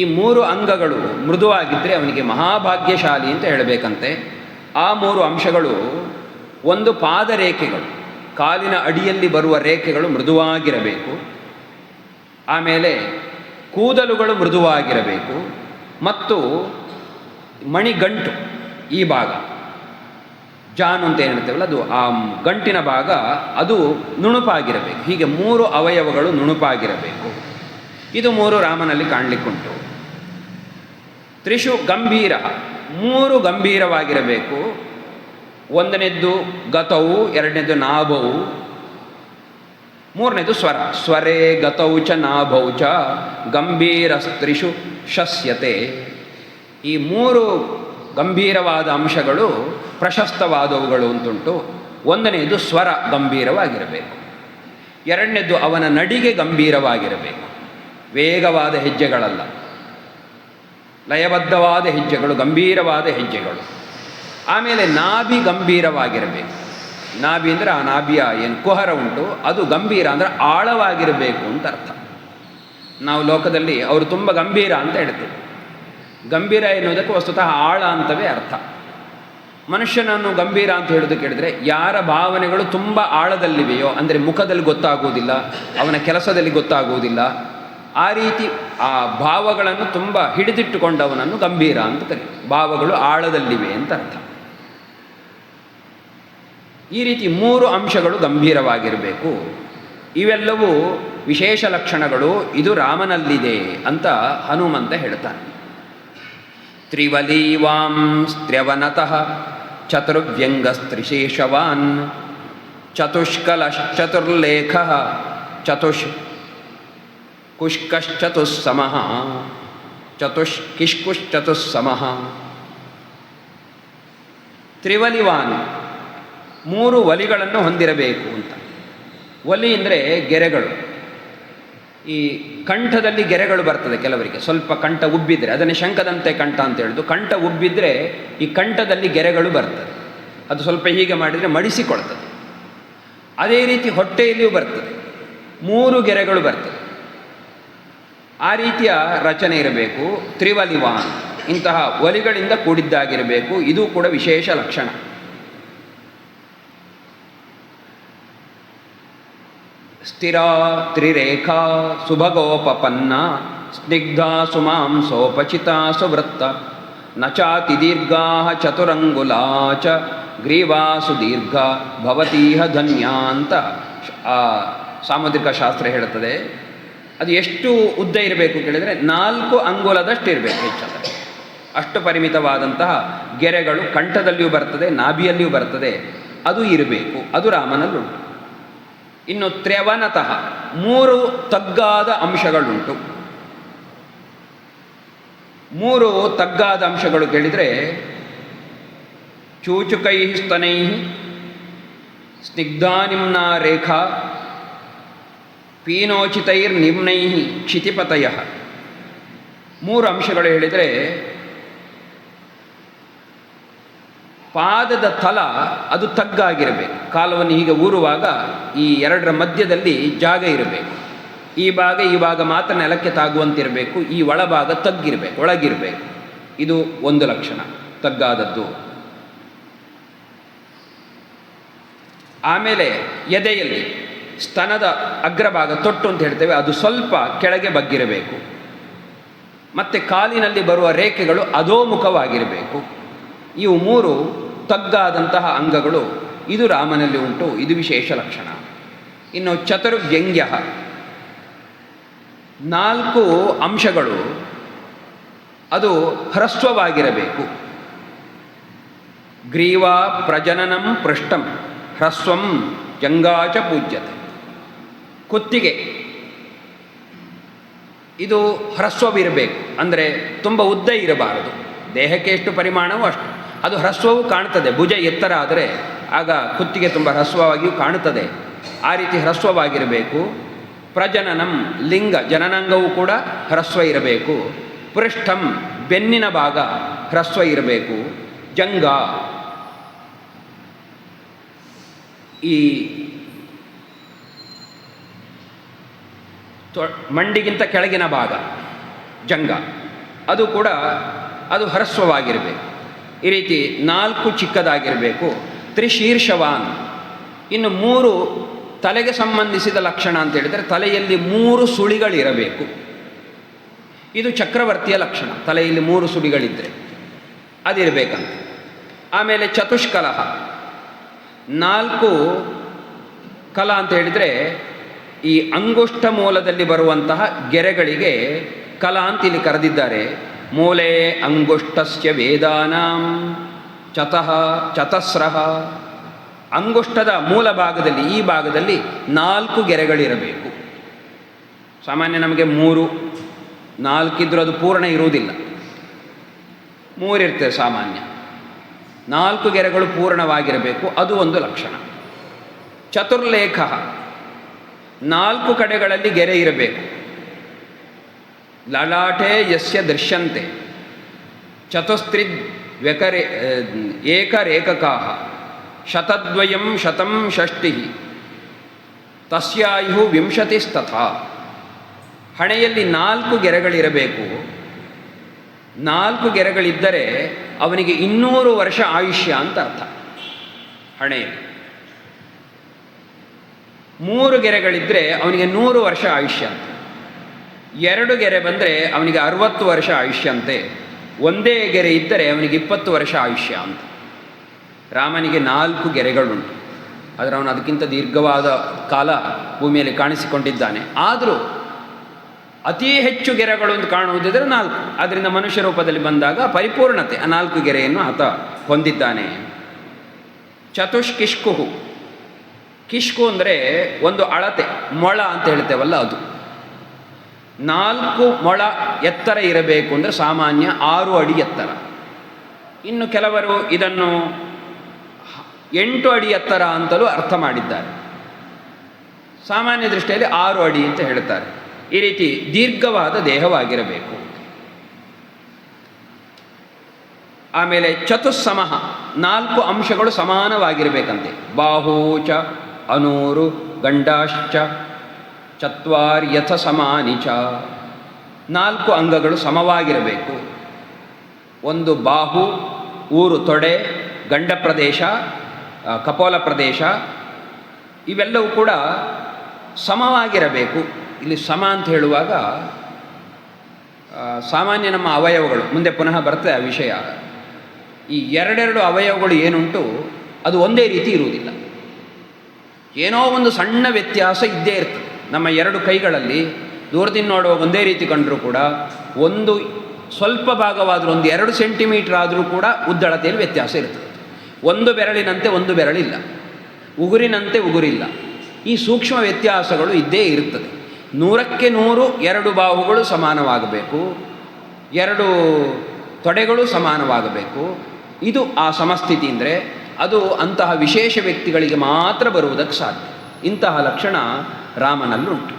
ಈ 3 ಅಂಗಗಳು ಮೃದುವಾಗಿದ್ದರೆ ಅವನಿಗೆ ಮಹಾಭಾಗ್ಯಶಾಲಿ ಅಂತ ಹೇಳಬೇಕಂತೆ. ಆ 3 ಅಂಶಗಳು, ಒಂದು ಪಾದರೇಖೆಗಳು, ಕಾಲಿನ ಅಡಿಯಲ್ಲಿ ಬರುವ ರೇಖೆಗಳು ಮೃದುವಾಗಿರಬೇಕು. ಆಮೇಲೆ ಕೂದಲುಗಳು ಮೃದುವಾಗಿರಬೇಕು. ಮತ್ತು ಮಣಿಗಂಟು, ಈ ಭಾಗ ಜಾನು ಅಂತ ಏನು ಹೇಳ್ತೇವಲ್ಲ, ಅದು ಆ ಗಂಟಿನ ಭಾಗ ಅದು ನುಣುಪಾಗಿರಬೇಕು. ಹೀಗೆ 3 ಅವಯವಗಳು ನುಣುಪಾಗಿರಬೇಕು. ಇದು 3 ರಾಮನಲ್ಲಿ ಕಾಣಲಿಕ್ಕುಂಟು. ತ್ರಿಷು ಗಂಭೀರ, 3 ಗಂಭೀರವಾಗಿರಬೇಕು. ಒಂದನೇದ್ದು ಗತವು, ಎರಡನೇದು ನಾಭವು, ಮೂರನೇದು ಸ್ವರ. ಸ್ವರೇ ಗತೌ ಚ ನಾಭೌ ಚ ಗಂಭೀರಸ್ತ್ರಿಷು ಶಸ್ಯತೆ. ಈ 3 ಗಂಭೀರವಾದ ಅಂಶಗಳು ಪ್ರಶಸ್ತವಾದವುಗಳು ಅಂತುಂಟು. ಒಂದನೆಯದು ಸ್ವರ ಗಂಭೀರವಾಗಿರಬೇಕು, ಎರಡನೇದು ಅವನ ನಡಿಗೆ ಗಂಭೀರವಾಗಿರಬೇಕು, ವೇಗವಾದ ಹೆಜ್ಜೆಗಳಲ್ಲ, ಲಯಬದ್ಧವಾದ ಹೆಜ್ಜೆಗಳು, ಗಂಭೀರವಾದ ಹೆಜ್ಜೆಗಳು. ಆಮೇಲೆ ನಾಭಿ ಗಂಭೀರವಾಗಿರಬೇಕು. ನಾಭಿ ಅಂದರೆ ಆ ನಾಭಿಯ ಏನು ಕುಹರ ಉಂಟು ಅದು ಗಂಭೀರ ಅಂದರೆ ಆಳವಾಗಿರಬೇಕು ಅಂತ ಅರ್ಥ. ನಾವು ಲೋಕದಲ್ಲಿ ಅವರು ತುಂಬ ಗಂಭೀರ ಅಂತ ಹೇಳ್ತೇವೆ. ಗಂಭೀರ ಎನ್ನುವುದಕ್ಕೆ ವಸ್ತುತಃ ಆಳ ಅಂತವೇ ಅರ್ಥ. ಮನುಷ್ಯನನ್ನು ಗಂಭೀರ ಅಂತ ಹೇಳೋದು ಕೇಳಿದರೆ ಯಾರ ಭಾವನೆಗಳು ತುಂಬ ಆಳದಲ್ಲಿವೆಯೋ, ಅಂದರೆ ಮುಖದಲ್ಲಿ ಗೊತ್ತಾಗುವುದಿಲ್ಲ, ಅವನ ಕೆಲಸದಲ್ಲಿ ಗೊತ್ತಾಗುವುದಿಲ್ಲ, ಆ ರೀತಿ ಆ ಭಾವಗಳನ್ನು ತುಂಬ ಹಿಡಿದಿಟ್ಟುಕೊಂಡವನನ್ನು ಗಂಭೀರ ಅಂತ ಕರಿ. ಭಾವಗಳು ಆಳದಲ್ಲಿವೆ ಅಂತ ಅರ್ಥ. ಈ ರೀತಿ 3 ಅಂಶಗಳು ಗಂಭೀರವಾಗಿರಬೇಕು. ಇವೆಲ್ಲವೂ ವಿಶೇಷ ಲಕ್ಷಣಗಳು. ಇದು ರಾಮನಲ್ಲಿದೆ ಅಂತ ಹನುಮಂತ ಹೇಳ್ತಾನೆ. ತ್ರಿವಲೀವಾಂ ಸ್ತ್ರ್ಯವನತಃ ಚತುರ್ವ್ಯಂಗಸ್ತ್ರಿಶೇಷವಾನ್ ಚತುಷ್ಕಲಶ್ಚತುರ್ಲೇಖ ಕುಷ್ಕಶ್ಚತುಸ್ಸಮಃ ಕಿಷ್ಕುಶ್ಚತುಸ್ಸಮಃ. ತ್ರಿವಲಿವಾನ್, 3 ಒಲಿಗಳನ್ನು ಹೊಂದಿರಬೇಕು ಅಂತ. ಒಲಿ ಅಂದರೆ ಗೆರೆಗಳು. ಈ ಕಂಠದಲ್ಲಿ ಗೆರೆಗಳು ಬರ್ತದೆ ಕೆಲವರಿಗೆ, ಸ್ವಲ್ಪ ಕಂಠ ಉಬ್ಬಿದರೆ ಅದನ್ನೇ ಶಂಖದಂತೆ ಕಂಠ ಅಂತ ಹೇಳೋದು. ಕಂಠ ಉಬ್ಬಿದರೆ ಈ ಕಂಠದಲ್ಲಿ ಗೆರೆಗಳು ಬರ್ತದೆ, ಅದು ಸ್ವಲ್ಪ ಹೀಗೆ ಮಾಡಿದರೆ ಮಡಿಸಿಕೊಳ್ತದೆ. ಅದೇ ರೀತಿ ಹೊಟ್ಟೆಯಲ್ಲಿಯೂ ಬರ್ತದೆ, 3 ಗೆರೆಗಳು ಬರ್ತದೆ. ಆ ರೀತಿಯ ರಚನೆ ಇರಬೇಕು. ತ್ರಿವಲಿವಾನ್, ಇಂತಹ ಒಲಿಗಳಿಂದ ಕೂಡಿದ್ದಾಗಿರಬೇಕು. ಇದು ಕೂಡ ವಿಶೇಷ ಲಕ್ಷಣ. ಸ್ಥಿರ ತ್ರಿರೇಖಾ ಸುಭಗೋಪಪನ್ನ ಸ್ನಿಗ್ಧಾ ಸುಮಾಂಸೋಪಚಿತಾ ಸುವೃತ್ತ ನಚಾತಿ ದೀರ್ಘಾ ಚತುರಂಗುಲಾ ಚ ಗ್ರೀವಾ ಸುದೀರ್ಘ ಭವತೀಹ ಧನ್ಯ ಅಂತ ಸಾಮುದ್ರಿಕ ಶಾಸ್ತ್ರ ಹೇಳುತ್ತದೆ. ಅದು ಎಷ್ಟು ಉದ್ದ ಇರಬೇಕು ಕೇಳಿದರೆ 4 ಅಂಗುಲದಷ್ಟು ಇರಬೇಕು, ಹೆಚ್ಚಾದ ಅಷ್ಟು ಪರಿಮಿತವಾದಂತಹ ಗೆರೆಗಳು ಕಂಠದಲ್ಲಿಯೂ ಬರ್ತದೆ, ನಾಭಿಯಲ್ಲಿಯೂ ಬರ್ತದೆ. ಅದು ಇರಬೇಕು. ಅದು ರಾಮನಲ್ಲುಂಟು. ಇನ್ನು ತ್ರ್ಯವನತಃ 3 ತಗ್ಗಾದ ಅಂಶಗಳುಂಟು. 3 ತಗ್ಗಾದ ಅಂಶಗಳು ಕೇಳಿದರೆ ಚೂಚುಕೈ ಸ್ತನೈ ಸ್ನಿಗ್ಧಾನಿಮ್ನಾ ರೇಖಾ ಪೀನೋಚಿತೈರ್ನಿಮ್ನೈ ಕ್ಷಿತಿಪತಯ. 3 ಅಂಶಗಳು ಹೇಳಿದರೆ ಪಾದದ ತಲ ಅದು ತಗ್ಗಾಗಿರಬೇಕು. ಕಾಲವನ್ನು ಹೀಗೆ ಊರುವಾಗ ಈ ಎರಡರ ಮಧ್ಯದಲ್ಲಿ ಜಾಗ ಇರಬೇಕು. ಈ ಭಾಗ ಮಾತ್ರ ನೆಲಕ್ಕೆ ತಾಗುವಂತಿರಬೇಕು. ಈ ಒಳಭಾಗ ತಗ್ಗಿರಬೇಕು, ಒಳಗಿರಬೇಕು. ಇದು ಒಂದು ಲಕ್ಷಣ ತಗ್ಗಾದದ್ದು. ಆಮೇಲೆ ಎದೆಯಲ್ಲಿ ಸ್ತನದ ಅಗ್ರಭಾಗ ತೊಟ್ಟು ಅಂತ ಹೇಳ್ತೇವೆ, ಅದು ಸ್ವಲ್ಪ ಕೆಳಗೆ ಬಗ್ಗಿರಬೇಕು. ಮತ್ತು ಕಾಲಿನಲ್ಲಿ ಬರುವ ರೇಖೆಗಳು ಅಧೋಮುಖವಾಗಿರಬೇಕು. ಇವು 3 ತಗ್ಗಾದಂತಹ ಅಂಗಗಳು ಇದು ರಾಮನಲ್ಲಿ ಉಂಟು. ಇದು ವಿಶೇಷ ಲಕ್ಷಣ. ಇನ್ನು ಚತುರ್ವ್ಯಂಗ್ಯ 4 ಅಂಶಗಳು ಅದು ಹ್ರಸ್ವವಾಗಿರಬೇಕು. ಗ್ರೀವಾ ಪ್ರಜನನಂ ಪೃಷ್ಠಂ ಹ್ರಸ್ವಂ ಜಂಗಾಚ ಪೂಜ್ಯತೆ. ಕುತ್ತಿಗೆ ಇದು ಹ್ರಸ್ವವಿರಬೇಕು, ಅಂದರೆ ತುಂಬ ಉದ್ದ ಇರಬಾರದು. ದೇಹಕ್ಕೆ ಎಷ್ಟು ಪರಿಮಾಣವೋ ಅಷ್ಟು. ಅದು ಹ್ರಸ್ವವು ಕಾಣ್ತದೆ. ಭುಜ ಎತ್ತರ ಆದರೆ ಆಗ ಕುತ್ತಿಗೆ ತುಂಬ ಹ್ರಸ್ವವಾಗಿಯೂ ಕಾಣುತ್ತದೆ. ಆ ರೀತಿ ಹ್ರಸ್ವವಾಗಿರಬೇಕು. ಪ್ರಜನನಂ ಲಿಂಗ ಜನನಾಂಗವು ಕೂಡ ಹ್ರಸ್ವ ಇರಬೇಕು. ಪೃಷ್ಠಂ ಬೆನ್ನಿನ ಭಾಗ ಹ್ರಸ್ವ ಇರಬೇಕು. ಜಂಗ ಈ ಮಂಡಿಗಿಂತ ಕೆಳಗಿನ ಭಾಗ ಜಂಗ ಅದು ಕೂಡ ಅದು ಹ್ರಸ್ವವಾಗಿರಬೇಕು. ಈ ರೀತಿ 4 ಚಿಕ್ಕದಾಗಿರಬೇಕು. ತ್ರಿಶೀರ್ಷವಾನ್. ಇನ್ನು 3 ತಲೆಗೆ ಸಂಬಂಧಿಸಿದ ಲಕ್ಷಣ ಅಂತ ಹೇಳಿದರೆ ತಲೆಯಲ್ಲಿ 3 ಸುಳಿಗಳಿರಬೇಕು. ಇದು ಚಕ್ರವರ್ತಿಯ ಲಕ್ಷಣ. ತಲೆಯಲ್ಲಿ 3 ಸುಳಿಗಳಿದ್ದರೆ ಅದಿರಬೇಕಂತ. ಆಮೇಲೆ ಚತುಷ್ಕಲಹ 4 ಕಲ ಅಂತ ಹೇಳಿದರೆ ಈ ಅಂಗುಷ್ಠ ಮೂಲದಲ್ಲಿ ಬರುವಂತಹ ಗೆರೆಗಳಿಗೆ ಕಲ ಅಂತ ಇಲ್ಲಿ ಕರೆದಿದ್ದಾರೆ. ಮೂಲೆ ಅಂಗುಷ್ಟಸ್ಯ ವೇದಾನಾಂ ಚತಃ ಚತಸ್ರಃ. ಅಂಗುಷ್ಟದ ಮೂಲ ಭಾಗದಲ್ಲಿ ಈ ಭಾಗದಲ್ಲಿ 4 ಗೆರೆಗಳಿರಬೇಕು. ಸಾಮಾನ್ಯ ನಮಗೆ 3 4 ಇದ್ದರೂ ಅದು ಪೂರ್ಣ ಇರುವುದಿಲ್ಲ. 3 ಇರ್ತದೆ ಸಾಮಾನ್ಯ. 4 ಗೆರೆಗಳು ಪೂರ್ಣವಾಗಿರಬೇಕು. ಅದು ಒಂದು ಲಕ್ಷಣ. ಚತುರ್ಲೇಖ 4 ಕಡೆಗಳಲ್ಲಿ ಗೆರೆ ಇರಬೇಕು. ಲಲಾಟೆ ಯಸ್ಯ ದೃಶ್ಯಂತೆ ಚತುಸ್ತ್ರಿದ್ ವ್ಯಕರೆ ಏಕರೇಕಕಾಃ ಶತದ್ವಯಂ ಶತಂ ಷಷ್ಟಿ ತಸ್ಯಾಯು 20 ಹಣೆಯಲ್ಲಿ 4 ಗೆರೆಗಳಿರಬೇಕು. 4 ಗೆರೆಗಳಿದ್ದರೆ ಅವನಿಗೆ 200 ವರ್ಷ ಆಯುಷ್ಯ ಅಂತ ಅರ್ಥ. ಹಣೆಯಲ್ಲಿ 3 ಗೆರೆಗಳಿದ್ದರೆ ಅವನಿಗೆ 100 ವರ್ಷ ಆಯುಷ್ಯ ಅಂತ. 2 ಗೆರೆ ಬಂದರೆ ಅವನಿಗೆ 60 ವರ್ಷ ಆಯುಷ್ಯ ಅಂತೆ. ಒಂದೇ ಗೆರೆ ಇದ್ದರೆ ಅವನಿಗೆ 20 ವರ್ಷ ಆಯುಷ್ಯ ಅಂತ. ರಾಮನಿಗೆ 4 ಗೆರೆಗಳುಂಟು. ಆದರೆ ಅವನು ಅದಕ್ಕಿಂತ ದೀರ್ಘವಾದ ಕಾಲ ಭೂಮಿಯಲ್ಲಿ ಕಾಣಿಸಿಕೊಂಡಿದ್ದಾನೆ. ಆದರೂ ಅತಿ ಹೆಚ್ಚು ಗೆರೆಗಳು ಅಂತ ಕಾಣುವುದಿದ್ರೆ 4. ಆದ್ದರಿಂದ ಮನುಷ್ಯ ರೂಪದಲ್ಲಿ ಬಂದಾಗ ಪರಿಪೂರ್ಣತೆ ಆ 4 ಗೆರೆಯನ್ನು ಆತ ಹೊಂದಿದ್ದಾನೆ. ಚತುಷ್ಕಿಷ್ಕುಹು. ಕಿಷ್ಕು ಅಂದರೆ ಒಂದು ಅಳತೆ, ಮೊಳ ಅಂತ ಹೇಳ್ತೇವಲ್ಲ ಅದು. 4 ಮೊಳ ಎತ್ತರ ಇರಬೇಕು ಅಂದರೆ ಸಾಮಾನ್ಯ 6 ಅಡಿ ಎತ್ತರ. ಇನ್ನು ಕೆಲವರು ಇದನ್ನು 8 ಅಡಿ ಎತ್ತರ ಅಂತಲೂ ಅರ್ಥ ಮಾಡಿದ್ದಾರೆ. ಸಾಮಾನ್ಯ ದೃಷ್ಟಿಯಲ್ಲಿ 6 ಅಡಿ ಅಂತ ಹೇಳ್ತಾರೆ. ಈ ರೀತಿ ದೀರ್ಘವಾದ ದೇಹವಾಗಿರಬೇಕು. ಆಮೇಲೆ ಚತುಸ್ಸಮಃ 4 ಅಂಶಗಳು ಸಮಾನವಾಗಿರಬೇಕಂತೆ. ಬಾಹೂಚ ಅನೂರು ಗಂಡಾಶ್ಚ ಚತ್ವಾರ್ಯಥ ಸಮಾನಿ ಚ. 4 ಅಂಗಗಳು ಸಮವಾಗಿರಬೇಕು. ಒಂದು ಬಾಹು, ಊರು ತೊಡೆ, ಗಂಡ ಪ್ರದೇಶ, ಕಪೋಲ ಪ್ರದೇಶ ಇವೆಲ್ಲವೂ ಕೂಡ ಸಮವಾಗಿರಬೇಕು. ಇಲ್ಲಿ ಸಮ ಅಂತ ಹೇಳುವಾಗ ಸಾಮಾನ್ಯ ನಮ್ಮ ಅವಯವಗಳು ಮುಂದೆ ಪುನಃ ಬರ್ತದೆ ಆ ವಿಷಯ. ಈ ಎರಡೆರಡು ಅವಯವಗಳು ಏನುಂಟು ಅದು ಒಂದೇ ರೀತಿ ಇರುವುದಿಲ್ಲ. ಏನೋ ಒಂದು ಸಣ್ಣ ವ್ಯತ್ಯಾಸ ಇದ್ದೇ ಇರ್ತದೆ. ನಮ್ಮ 2 ಕೈಗಳಲ್ಲಿ ದೂರದಿಂದ ನೋಡುವಾಗ ಒಂದೇ ರೀತಿ ಕಂಡರೂ ಕೂಡ ಒಂದು ಸ್ವಲ್ಪ ಭಾಗವಾದರೂ ಒಂದು 2 ಸೆಂಟಿಮೀಟರ್ ಆದರೂ ಕೂಡ ಉದ್ದಳತೆಯಲ್ಲಿ ವ್ಯತ್ಯಾಸ ಇರ್ತದೆ. ಒಂದು ಬೆರಳಿನಂತೆ ಒಂದು ಬೆರಳಿಲ್ಲ, ಉಗುರಿನಂತೆ ಉಗುರಿಲ್ಲ. ಈ ಸೂಕ್ಷ್ಮ ವ್ಯತ್ಯಾಸಗಳು ಇದ್ದೇ ಇರುತ್ತದೆ. 100ಕ್ಕೆ 100 2 ಬಾಹುಗಳು ಸಮಾನವಾಗಬೇಕು, 2 ತೊಡೆಗಳು ಸಮಾನವಾಗಬೇಕು. ಇದು ಆ ಸಮಸ್ಥಿತಿ ಅಂದರೆ ಅದು ಅಂತಹ ವಿಶೇಷ ವ್ಯಕ್ತಿಗಳಿಗೆ ಮಾತ್ರ ಬರುವುದಕ್ಕೆ ಸಾಧ್ಯ. ಇಂತಹ ಲಕ್ಷಣ ರಾಮನಲ್ಲುಂಟು.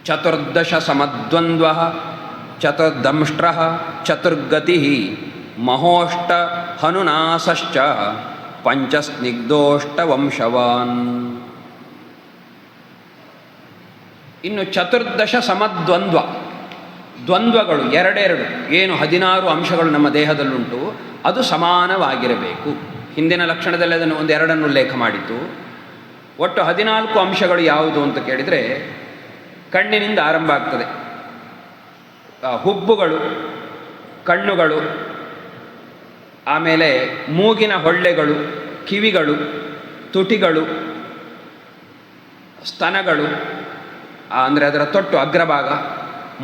ಚತುರ್ದಶ ಸಮದ್ವಂದ್ವ ಚತುರ್ದಂಷ್ಟ್ರ ಚತುರ್ಗತಿ ಮಹೋಷ್ಟ ಹನುನಾಸಶ್ಚ ಪಂಚಸ್ನಿಗ್ಧೋಷ್ಟ ವಂಶವಾನ್. ಇನ್ನು ಚತುರ್ದಶ ಸಮದ್ವಂದ್ವ, ದ್ವಂದ್ವಗಳು ಎರಡೆರಡು ಏನು 16 ಅಂಶಗಳು ನಮ್ಮ ದೇಹದಲ್ಲುಂಟು ಅದು ಸಮಾನವಾಗಿರಬೇಕು. ಹಿಂದಿನ ಲಕ್ಷಣದಲ್ಲಿ ಅದನ್ನು ಒಂದೆರಡನ್ನು ಉಲ್ಲೇಖ ಮಾಡಿತ್ತು. ಒಟ್ಟು 14 ಅಂಶಗಳು ಯಾವುದು ಅಂತ ಕೇಳಿದರೆ ಕಣ್ಣಿನಿಂದ ಆರಂಭ ಆಗ್ತದೆ. ಹುಬ್ಬುಗಳು, ಕಣ್ಣುಗಳು, ಆಮೇಲೆ ಮೂಗಿನ ಹೊಳ್ಳೆಗಳು, ಕಿವಿಗಳು, ತುಟಿಗಳು, ಸ್ತನಗಳು ಅಂದರೆ ಅದರ ತೊಟ್ಟು ಅಗ್ರಭಾಗ,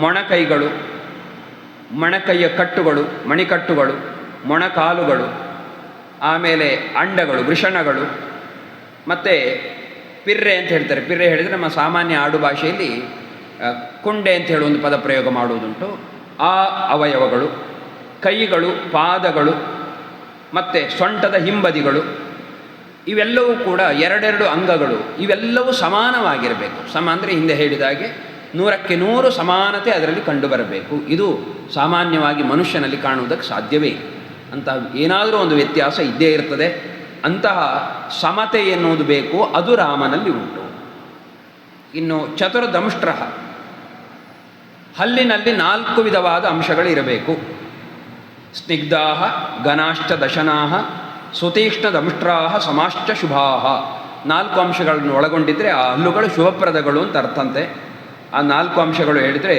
ಮೊಣಕೈಗಳು, ಮೊಣಕೈಯ ಕಟ್ಟುಗಳು, ಮಣಿಕಟ್ಟುಗಳು, ಮೊಣಕಾಲುಗಳು, ಆಮೇಲೆ ಅಂಡಗಳು, ವೃಷಣಗಳು, ಮತ್ತು ಪಿರ್ರೆ ಅಂತ ಹೇಳ್ತಾರೆ. ಪಿರ್ರೆ ಹೇಳಿದರೆ ನಮ್ಮ ಸಾಮಾನ್ಯ ಆಡು ಭಾಷೆಯಲ್ಲಿ ಕುಂಡೆ ಅಂತ ಹೇಳಿ ಒಂದು ಪದ ಪ್ರಯೋಗ ಮಾಡುವುದುಂಟು. ಆ ಅವಯವಗಳು, ಕೈಗಳು, ಪಾದಗಳು, ಮತ್ತು ಸೊಂಟದ ಹಿಂಬದಿಗಳು, ಇವೆಲ್ಲವೂ ಕೂಡ ಎರಡೆರಡು ಅಂಗಗಳು. ಇವೆಲ್ಲವೂ ಸಮಾನವಾಗಿರಬೇಕು. ಅಂದರೆ ಹಿಂದೆ ಹೇಳಿದ ಹಾಗೆ 100ಕ್ಕೆ 100 ಸಮಾನತೆ ಅದರಲ್ಲಿ ಕಂಡುಬರಬೇಕು. ಇದು ಸಾಮಾನ್ಯವಾಗಿ ಮನುಷ್ಯನಲ್ಲಿ ಕಾಣುವುದಕ್ಕೆ ಸಾಧ್ಯವೇ ಅಂತ ಏನಾದರೂ ಒಂದು ವ್ಯತ್ಯಾಸ ಇದ್ದೇ ಇರ್ತದೆ. ಅಂತಹ ಸಮತೆ ಎನ್ನುವುದು ಬೇಕು, ಅದು ರಾಮನಲ್ಲಿ ಉಂಟು. ಇನ್ನು ಚತುರ್ದಂಷ್ಟ್ರ, ಹಲ್ಲಿನಲ್ಲಿ 4 ವಿಧವಾದ ಅಂಶಗಳಿರಬೇಕು. ಸ್ನಿಗ್ಧಾ ಘನಾಶ್ಚ ದಶನಾಹ ಸುತೀಕ್ಷ್ಣದಂಷ್ಟ್ರಾಹ ಸಮಾಶ್ಚ ಶುಭಾಹ. 4 ಅಂಶಗಳನ್ನು ಒಳಗೊಂಡಿದ್ದರೆ ಆ ಹಲ್ಲುಗಳು ಶುಭಪ್ರದಗಳು ಅಂತ ಅರ್ಥಂತೆ. ಆ 4 ಅಂಶಗಳು ಹೇಳಿದರೆ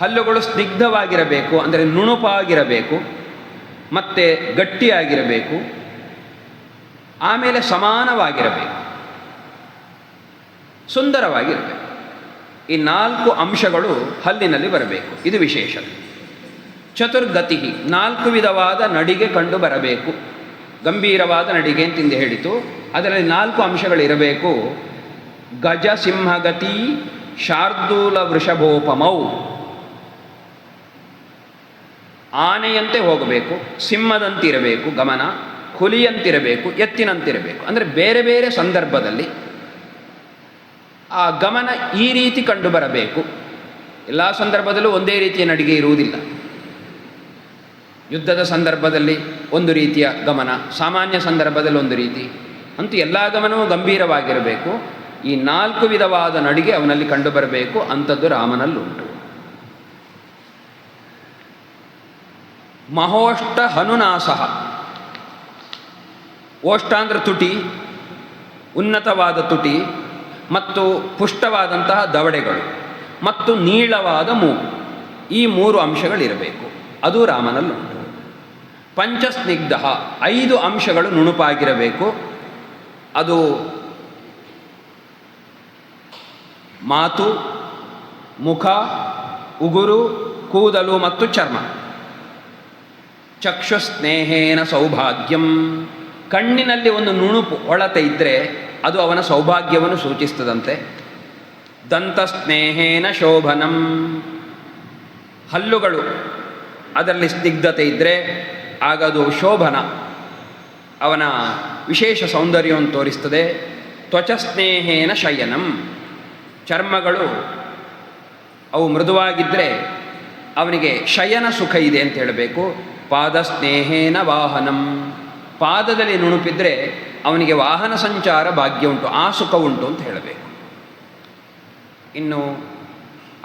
ಹಲ್ಲುಗಳು ಸ್ನಿಗ್ಧವಾಗಿರಬೇಕು, ಅಂದರೆ ನುಣುಪಾಗಿರಬೇಕು, ಮತ್ತು ಗಟ್ಟಿಯಾಗಿರಬೇಕು, ಆಮೇಲೆ ಸಮಾನವಾಗಿರಬೇಕು, ಸುಂದರವಾಗಿರಬೇಕು. ಈ 4 ಅಂಶಗಳು ಹಲ್ಲಿನಲ್ಲಿ ಬರಬೇಕು. ಇದು ವಿಶೇಷ. ಚತುರ್ಗತಿ, 4 ವಿಧವಾದ ನಡಿಗೆ ಕಂಡು ಬರಬೇಕು. ಗಂಭೀರವಾದ ನಡಿಗೆ ಅಂತಿಂದು ಹೇಳಿತು. ಅದರಲ್ಲಿ 4 ಅಂಶಗಳಿರಬೇಕು. ಗಜ ಸಿಂಹಗತಿ ಶಾರ್ದೂಲ ವೃಷಭೋಪಮೌ, ಆನೆಯಂತೆ ಹೋಗಬೇಕು, ಸಿಂಹದಂತಿರಬೇಕು ಗಮನ, ಹುಲಿಯಂತಿರಬೇಕು, ಎತ್ತಿನಂತಿರಬೇಕು. ಅಂದರೆ ಬೇರೆ ಬೇರೆ ಸಂದರ್ಭದಲ್ಲಿ ಆ ಗಮನ ಈ ರೀತಿ ಕಂಡು ಬರಬೇಕು. ಎಲ್ಲ ಸಂದರ್ಭದಲ್ಲೂ ಒಂದೇ ರೀತಿಯ ನಡಿಗೆ ಇರುವುದಿಲ್ಲ. ಯುದ್ಧದ ಸಂದರ್ಭದಲ್ಲಿ ಒಂದು ರೀತಿಯ ಗಮನ, ಸಾಮಾನ್ಯ ಸಂದರ್ಭದಲ್ಲಿ ಒಂದು ರೀತಿ, ಅಂತೂ ಎಲ್ಲ ಗಮನವೂ ಗಂಭೀರವಾಗಿರಬೇಕು. ಈ 4 ವಿಧವಾದ ನಡಿಗೆ ಅವನಲ್ಲಿ ಕಂಡುಬರಬೇಕು. ಅಂಥದ್ದು ರಾಮನಲ್ಲುಂಟು. ಮಹೋಷ್ಟ ಹನುನಾಸಃ, ಓಷ್ಟ ಅಂದರೆ ತುಟಿ, ಉನ್ನತವಾದ ತುಟಿ ಮತ್ತು ಪುಷ್ಟವಾದಂತಹ ದವಡೆಗಳು ಮತ್ತು ನೀಳವಾದ ಮೂಗು, ಈ 3 ಅಂಶಗಳಿರಬೇಕು. ಅದು ರಾಮನಲ್ಲುಂಟು. ಪಂಚಸ್ನಿಗ್ಧ, 5 ಅಂಶಗಳು ನುಣುಪಾಗಿರಬೇಕು. ಅದು ಮಾತು, ಮುಖ, ಉಗುರು, ಕೂದಲು ಮತ್ತು ಚರ್ಮ. ಚಕ್ಷುಸ್ನೇಹೇನ ಸೌಭಾಗ್ಯಂ, ಕಣ್ಣಿನಲ್ಲಿ ಒಂದು ನುಣುಪು ಒಳತೆ ಇದ್ದರೆ ಅದು ಅವನ ಸೌಭಾಗ್ಯವನ್ನು ಸೂಚಿಸ್ತದಂತೆ. ದಂತಸ್ನೇಹೇನ ಶೋಭನಂ, ಹಲ್ಲುಗಳು ಅದರಲ್ಲಿ ಸ್ನಿಗ್ಧತೆ ಇದ್ದರೆ ಆಗ ಅದು ಶೋಭನ, ಅವನ ವಿಶೇಷ ಸೌಂದರ್ಯವನ್ನು ತೋರಿಸ್ತದೆ. ತ್ವಚಸ್ನೇಹೇನ ಶಯನಂ, ಚರ್ಮಗಳು ಅವು ಮೃದುವಾಗಿದ್ದರೆ ಅವನಿಗೆ ಶಯನ ಸುಖ ಇದೆ ಅಂತ ಹೇಳಬೇಕು. ಪಾದಸ್ನೇಹೇನ ವಾಹನಂ, ಪಾದದಲ್ಲಿ ನುಣುಪಿದ್ರೆ ಅವನಿಗೆ ವಾಹನ ಸಂಚಾರ ಭಾಗ್ಯ ಉಂಟು, ಆ ಸುಖ ಉಂಟು ಅಂತ ಹೇಳಬೇಕು. ಇನ್ನು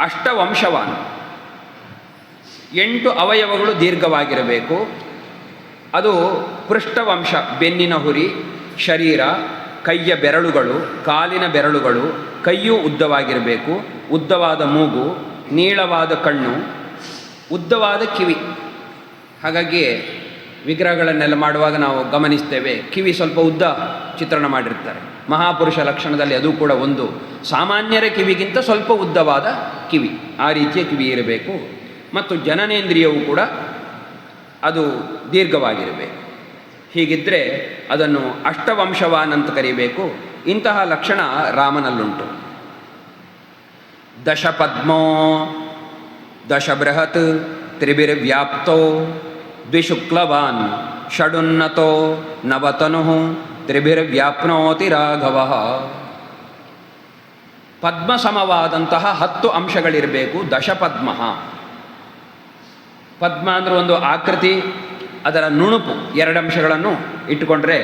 ಅಷ್ಟವಂಶವಾನ್, 8 ಅವಯವಗಳು ದೀರ್ಘವಾಗಿರಬೇಕು. ಅದು ಪೃಷ್ಠವಂಶ, ಬೆನ್ನಿನ ಹುರಿ, ಶರೀರ, ಕೈಯ ಬೆರಳುಗಳು, ಕಾಲಿನ ಬೆರಳುಗಳು, ಕೈಯೂ ಉದ್ದವಾಗಿರಬೇಕು. ಉದ್ದವಾದ ಮೂಗು, ನೀಳವಾದ ಕಣ್ಣು, ಉದ್ದವಾದ ಕಿವಿ. ಹಾಗಾಗಿ ವಿಗ್ರಹಗಳನ್ನೆಲ್ಲ ಮಾಡುವಾಗ ನಾವು ಗಮನಿಸ್ತೇವೆ, ಕಿವಿ ಸ್ವಲ್ಪ ಉದ್ದ ಚಿತ್ರಣ ಮಾಡಿರ್ತಾರೆ. ಮಹಾಪುರುಷ ಲಕ್ಷಣದಲ್ಲಿ ಅದು ಕೂಡ ಒಂದು. ಸಾಮಾನ್ಯರ ಕಿವಿಗಿಂತ ಸ್ವಲ್ಪ ಉದ್ದವಾದ ಕಿವಿ, ಆ ರೀತಿಯ ಕಿವಿ ಇರಬೇಕು. ಮತ್ತು ಜನನೇಂದ್ರಿಯವು ಕೂಡ ಅದು ದೀರ್ಘವಾಗಿರಬೇಕು. ಹೀಗಿದ್ದರೆ ಅದನ್ನು ಅಷ್ಟವಂಶವಾನ್ ಅಂತ ಕರೀಬೇಕು. ಇಂತಹ ಲಕ್ಷಣ ರಾಮನಲ್ಲುಂಟು. ದಶಪದ್ಮೋ ದಶಬೃಹತ್ ತ್ರಿಭಿರ್ವ್ಯಾಪ್ತೋ ದ್ವಿಶುಕ್ಲವಾನ್ ಷಡುನ್ನತೋ ನವತನು ತ್ರಿಭಿರ್ವ್ಯಾಪ್ನೋತಿ ರಾಘವ. ಪದ್ಮ ಸಮವಾದಂತಹ 10 ಅಂಶಗಳಿರಬೇಕು. ದಶಪದ್ಮ. ಪದ್ಮ ಅಂದರೆ ಒಂದು ಆಕೃತಿ, ಅದರ ನುಣುಪು 2 ಅಂಶಗಳನ್ನು ಇಟ್ಟುಕೊಂಡ್ರೆ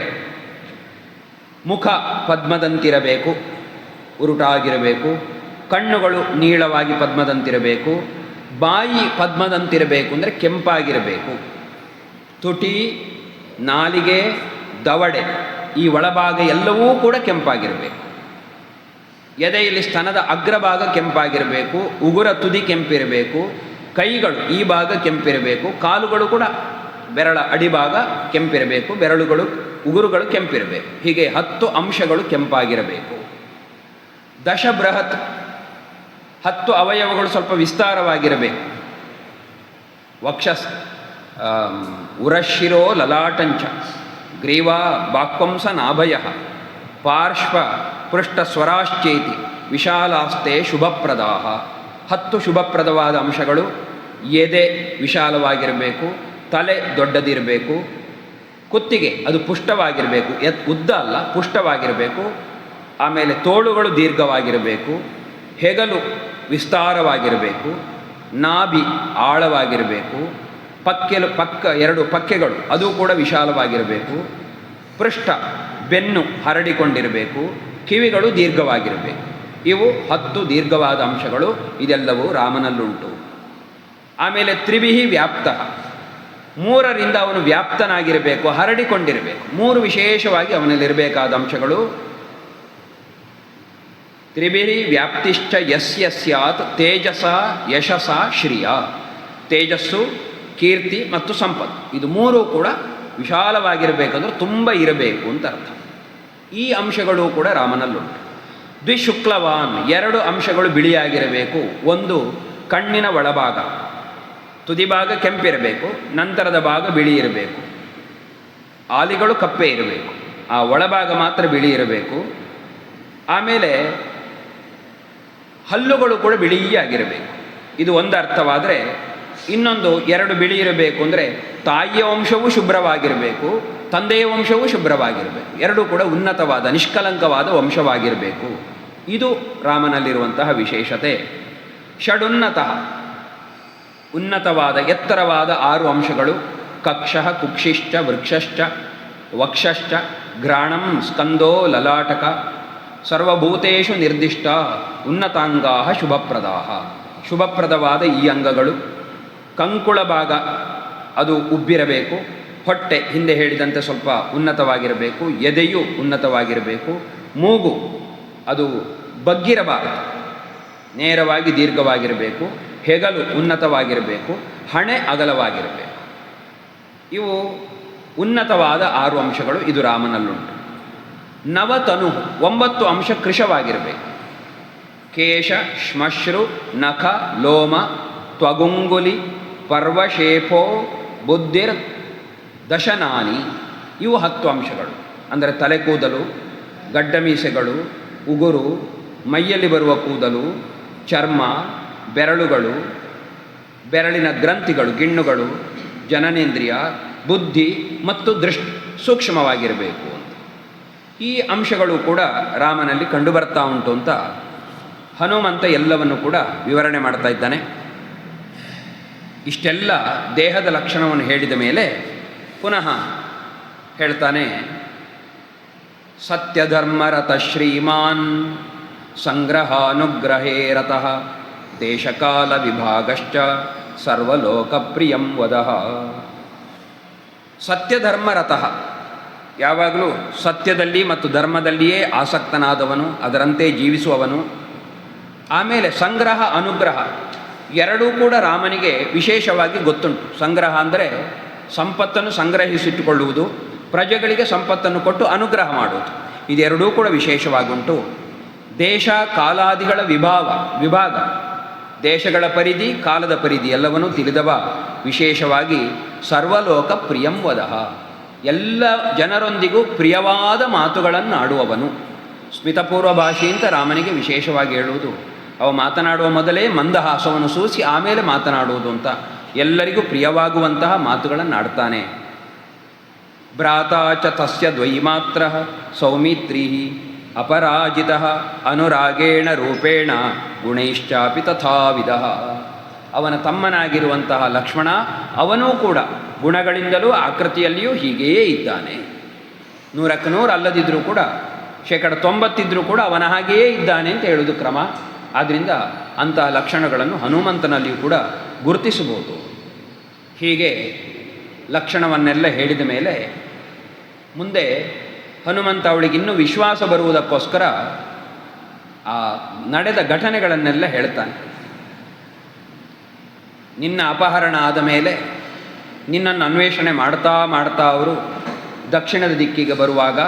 ಮುಖ ಪದ್ಮದಂತಿರಬೇಕು, ಉರುಟಾಗಿರಬೇಕು. ಕಣ್ಣುಗಳು ನೀಳವಾಗಿ ಪದ್ಮದಂತಿರಬೇಕು. ಬಾಯಿ ಪದ್ಮದಂತಿರಬೇಕು ಅಂದರೆ ಕೆಂಪಾಗಿರಬೇಕು. ತುಟಿ, ನಾಲಿಗೆ, ದವಡೆ ಈ ಒಳಭಾಗ ಎಲ್ಲವೂ ಕೂಡ ಕೆಂಪಾಗಿರಬೇಕು. ಎದೆಯಲ್ಲಿ ಸ್ತನದ ಅಗ್ರಭಾಗ ಕೆಂಪಾಗಿರಬೇಕು. ಉಗುರ ತುದಿ ಕೆಂಪಿರಬೇಕು. ಕೈಗಳು ಈ ಭಾಗ ಕೆಂಪಿರಬೇಕು. ಕಾಲುಗಳು ಕೂಡ ಬೆರಳ ಅಡಿಭಾಗ ಕೆಂಪಿರಬೇಕು. ಬೆರಳುಗಳು ಉಗುರುಗಳು ಕೆಂಪಿರಬೇಕು. ಹೀಗೆ 10 ಅಂಶಗಳು ಕೆಂಪಾಗಿರಬೇಕು. ದಶಬೃಹತ್ 10 ಅವಯವಗಳು ಸ್ವಲ್ಪ ವಿಸ್ತಾರವಾಗಿರಬೇಕು. ವಕ್ಷಸ್ ಉರಶಿರೋ ಲಲಾಟಂಚ ಗ್ರೀವಾ ಬಾಕ್ವಂಸ ನಾಭಯ ಪಾರ್ಶ್ವ ಪೃಷ್ಠ ಸ್ವರಾಶ್ಚೇತಿ ವಿಶಾಲಾಸ್ತೆ ಶುಭಪ್ರದಾಹ. 10 ಶುಭಪ್ರದವಾದ ಅಂಶಗಳು. ಎದೆ ವಿಶಾಲವಾಗಿರಬೇಕು, ತಲೆ ದೊಡ್ಡದಿರಬೇಕು, ಕುತ್ತಿಗೆ ಅದು ಪುಷ್ಟವಾಗಿರಬೇಕು, ಉದ್ದ ಅಲ್ಲ ಪುಷ್ಟವಾಗಿರಬೇಕು. ಆಮೇಲೆ ತೋಳುಗಳು ದೀರ್ಘವಾಗಿರಬೇಕು, ಹೆಗಲು ವಿಸ್ತಾರವಾಗಿರಬೇಕು, ನಾಭಿ ಆಳವಾಗಿರಬೇಕು, ಎರಡು ಪಕ್ಕೆಗಳು ಅದು ಕೂಡ ವಿಶಾಲವಾಗಿರಬೇಕು, ಪೃಷ್ಠ ಬೆನ್ನು ಹರಡಿಕೊಂಡಿರಬೇಕು, ಕಿವಿಗಳು ದೀರ್ಘವಾಗಿರಬೇಕು. ಇವು 10 ದೀರ್ಘವಾದ ಅಂಶಗಳು. ಇದೆಲ್ಲವೂ ರಾಮನಲ್ಲುಂಟು. ಆಮೇಲೆ ತ್ರಿಭಿಹಿ ವ್ಯಾಪ್ತ, 3ರಿಂದ ಅವನು ವ್ಯಾಪ್ತನಾಗಿರಬೇಕು, ಹರಡಿಕೊಂಡಿರಬೇಕು. 3 ವಿಶೇಷವಾಗಿ ಅವನಲ್ಲಿರಬೇಕಾದ ಅಂಶಗಳು. ತ್ರಿಭಿರಿ ವ್ಯಾಪ್ತಿಶ್ಚ ಯಸ್ಯ ಸ್ಯಾತ್ ತೇಜಸ ಯಶಸ ಶ್ರಿಯ. ತೇಜಸ್ಸು, ಕೀರ್ತಿ ಮತ್ತು ಸಂಪತ್ತು ಇದು 3 ಕೂಡ ವಿಶಾಲವಾಗಿರಬೇಕಂದ್ರೆ ತುಂಬ ಇರಬೇಕು ಅಂತ ಅರ್ಥ. ಈ ಅಂಶಗಳು ಕೂಡ ರಾಮನಲ್ಲುಂಟು. ದ್ವಿಶುಕ್ಲವಾನ್ 2 ಅಂಶಗಳು ಬಿಳಿಯಾಗಿರಬೇಕು. ಒಂದು ಕಣ್ಣಿನ ಒಳಭಾಗ, ತುದಿಭಾಗ ಕೆಂಪಿರಬೇಕು, ನಂತರದ ಭಾಗ ಬಿಳಿ ಇರಬೇಕು. ಆಲಿಗಳು ಕಪ್ಪೆ ಇರಬೇಕು, ಆ ಒಳಭಾಗ ಮಾತ್ರ ಬಿಳಿ ಇರಬೇಕು. ಆಮೇಲೆ ಹಲ್ಲುಗಳು ಕೂಡ ಬಿಳಿಯಾಗಿರಬೇಕು. ಇದು ಒಂದು ಅರ್ಥವಾದರೆ, ಇನ್ನೊಂದು 2 ಬಿಳಿ ಇರಬೇಕು ಅಂದರೆ ತಾಯಿಯ ವಂಶವೂ ಶುಭ್ರವಾಗಿರಬೇಕು, ತಂದೆಯ ವಂಶವೂ ಶುಭ್ರವಾಗಿರಬೇಕು. 2 ಕೂಡ ಉನ್ನತವಾದ ನಿಷ್ಕಲಂಕವಾದ ವಂಶವಾಗಿರಬೇಕು. ಇದು ರಾಮನಲ್ಲಿರುವಂತಹ ವಿಶೇಷತೆ. ಷಡುನ್ನತಃ ಉನ್ನತವಾದ ಎತ್ತರವಾದ 6 ಅಂಶಗಳು. ಕಕ್ಷಃ ಕುಕ್ಷಿಶ್ಚ ವೃಕ್ಷಶ್ಚ ವಕ್ಷಶ್ಚ ಘ್ರಾಣಂ ಸ್ಕಂದೋ ಲಲಾಟಕ ಸರ್ವಭೂತೇಷು ನಿರ್ದಿಷ್ಟ ಉನ್ನತಾಂಗಾ ಶುಭಪ್ರದಾಹ. ಶುಭಪ್ರದವಾದ ಈ ಅಂಗಗಳು. ಕಂಕುಳ ಭಾಗ ಅದು ಉಬ್ಬಿರಬೇಕು. ಹೊಟ್ಟೆ ಹಿಂದೆ ಹೇಳಿದಂತೆ ಸ್ವಲ್ಪ ಉನ್ನತವಾಗಿರಬೇಕು. ಎದೆಯು ಉನ್ನತವಾಗಿರಬೇಕು. ಮೂಗು ಅದು ಬಗ್ಗಿರಬಾರದು, ನೇರವಾಗಿ ದೀರ್ಘವಾಗಿರಬೇಕು. ಹೆಗಲು ಉನ್ನತವಾಗಿರಬೇಕು. ಹಣೆ ಅಗಲವಾಗಿರಬೇಕು. ಇವು ಉನ್ನತವಾದ 6 ಅಂಶಗಳು. ಇದು ರಾಮನಲ್ಲುಂಟು. ನವತನು 9 ಅಂಶ ಕೃಶವಾಗಿರಬೇಕು. ಕೇಶ ಶ್ಮಶ್ರು ನಖ ಲೋಮ ತ್ವಗುಂಗುಲಿ ಪರ್ವಶೇಫೋ ಬುದ್ಧಿರ್ ದಶನಾನಿ. ಇವು 10 ಅಂಶಗಳು. ಅಂದರೆ ತಲೆ ಕೂದಲು, ಗಡ್ಡ ಮೀಸೆಗಳು, ಉಗುರು, ಮೈಯಲ್ಲಿ ಬರುವ ಕೂದಲು, ಚರ್ಮ, ಬೆರಳುಗಳು, ಬೆರಳಿನ ಗ್ರಂಥಿಗಳು, ಗಿಣ್ಣುಗಳು, ಜನನೇಂದ್ರಿಯ, ಬುದ್ಧಿ ಮತ್ತು ದೃಷ್ಟಿ ಸೂಕ್ಷ್ಮವಾಗಿರಬೇಕು ಅಂತ. ಈ ಅಂಶಗಳು ಕೂಡ ರಾಮನಲ್ಲಿ ಕಂಡುಬರ್ತಾ ಉಂಟು ಅಂತ ಹನುಮಂತ ಎಲ್ಲವನ್ನು ಕೂಡ ವಿವರಣೆ ಮಾಡ್ತಾ ಇದ್ದಾನೆ. ಇಷ್ಟೆಲ್ಲ ದೇಹದ ಲಕ್ಷಣವನ್ನು ಹೇಳಿದ ಮೇಲೆ ಪುನಃ ಹೇಳ್ತಾನೆ, ಸತ್ಯಧರ್ಮರತ ಶ್ರೀಮಾನ್ ಸಂಗ್ರಹಾನುಗ್ರಹೇ ರತಃ ದೇಶಕಾಲ ವಿಭಾಗಶ್ಚ ಸರ್ವಲೋಕಪ್ರಿಯಂ ವದಃ. ಸತ್ಯಧರ್ಮರತಃ ಯಾವಾಗಲೂ ಸತ್ಯದಲ್ಲಿ ಮತ್ತು ಧರ್ಮದಲ್ಲಿಯೇ ಆಸಕ್ತನಾದವನು, ಅದರಂತೆ ಜೀವಿಸುವವನು. ಆಮೇಲೆ ಸಂಗ್ರಹ ಅನುಗ್ರಹ 2 ಕೂಡ ರಾಮನಿಗೆ ವಿಶೇಷವಾಗಿ ಗೊತ್ತುಂಟು. ಸಂಗ್ರಹ ಅಂದರೆ ಸಂಪತ್ತನ್ನು ಸಂಗ್ರಹಿಸಿಟ್ಟುಕೊಳ್ಳುವುದು, ಪ್ರಜೆಗಳಿಗೆ ಸಂಪತ್ತನ್ನು ಕೊಟ್ಟು ಅನುಗ್ರಹ ಮಾಡುವುದು. ಇದೆರಡೂ ಕೂಡ ವಿಶೇಷವಾಗುಂಟು. ದೇಶ ಕಾಲಾದಿಗಳ ವಿಭಾಗ, ದೇಶಗಳ ಪರಿಧಿ, ಕಾಲದ ಪರಿಧಿ ಎಲ್ಲವನ್ನೂ ತಿಳಿದವ. ವಿಶೇಷವಾಗಿ ಸರ್ವಲೋಕ ಪ್ರಿಯಂ ವದಃ, ಎಲ್ಲ ಜನರೊಂದಿಗೂ ಪ್ರಿಯವಾದ ಮಾತುಗಳನ್ನು ಆಡುವವನು. ಸ್ಮಿತಪೂರ್ವ ಭಾಷೆ ಅಂತ ರಾಮನಿಗೆ ವಿಶೇಷವಾಗಿ ಹೇಳುವುದು. ಅವ ಮಾತನಾಡುವ ಮೊದಲೇ ಮಂದಹಾಸವನ್ನು ಸೂಸಿ ಆಮೇಲೆ ಮಾತನಾಡುವುದು ಅಂತ. ಎಲ್ಲರಿಗೂ ಪ್ರಿಯವಾಗುವಂತಹ ಮಾತುಗಳನ್ನು ಆಡ್ತಾನೆ. ಭ್ರಾತಾ ಚ ತಸ್ಯ ದ್ವೈಮಾತ್ರ ಸೌಮಿತ್ರಿ ಅಪರಾಜಿತ ಅನುರಾಗೇಣ ರೂಪೇಣ ಗುಣೈಶ್ಚಾಪಿ ತಥಾವಿಧ. ಅವನ ತಮ್ಮನಾಗಿರುವಂತಹ ಲಕ್ಷ್ಮಣ ಅವನೂ ಕೂಡ ಗುಣಗಳಿಂದಲೂ ಆಕೃತಿಯಲ್ಲಿಯೂ ಹೀಗೆಯೇ ಇದ್ದಾನೆ. 100ಕ್ಕೆ 100 ಅಲ್ಲದಿದ್ದರೂ ಕೂಡ 90% ಇದ್ದರೂ ಕೂಡ ಅವನ ಹಾಗೆಯೇ ಇದ್ದಾನೆ ಅಂತ ಹೇಳುವುದು ಕ್ರಮ. ಆದ್ದರಿಂದ ಅಂತಹ ಲಕ್ಷಣಗಳನ್ನು ಹನುಮಂತನಲ್ಲಿಯೂ ಕೂಡ ಗುರುತಿಸಬಹುದು. ಹೀಗೆ ಲಕ್ಷಣವನ್ನೆಲ್ಲ ಹೇಳಿದ ಮೇಲೆ ಮುಂದೆ ಹನುಮಂತ ಅವಳಿಗಿನ್ನೂ ವಿಶ್ವಾಸ ಬರುವುದಕ್ಕೋಸ್ಕರ ಆ ನಡೆದ ಘಟನೆಗಳನ್ನೆಲ್ಲ ಹೇಳ್ತಾನೆ. ನಿನ್ನ ಅಪಹರಣ ಆದ ಮೇಲೆ ನಿನ್ನನ್ನು ಅನ್ವೇಷಣೆ ಮಾಡ್ತಾ ಮಾಡ್ತಾ ಅವರು ದಕ್ಷಿಣದ ದಿಕ್ಕಿಗೆ ಬರುವಾಗ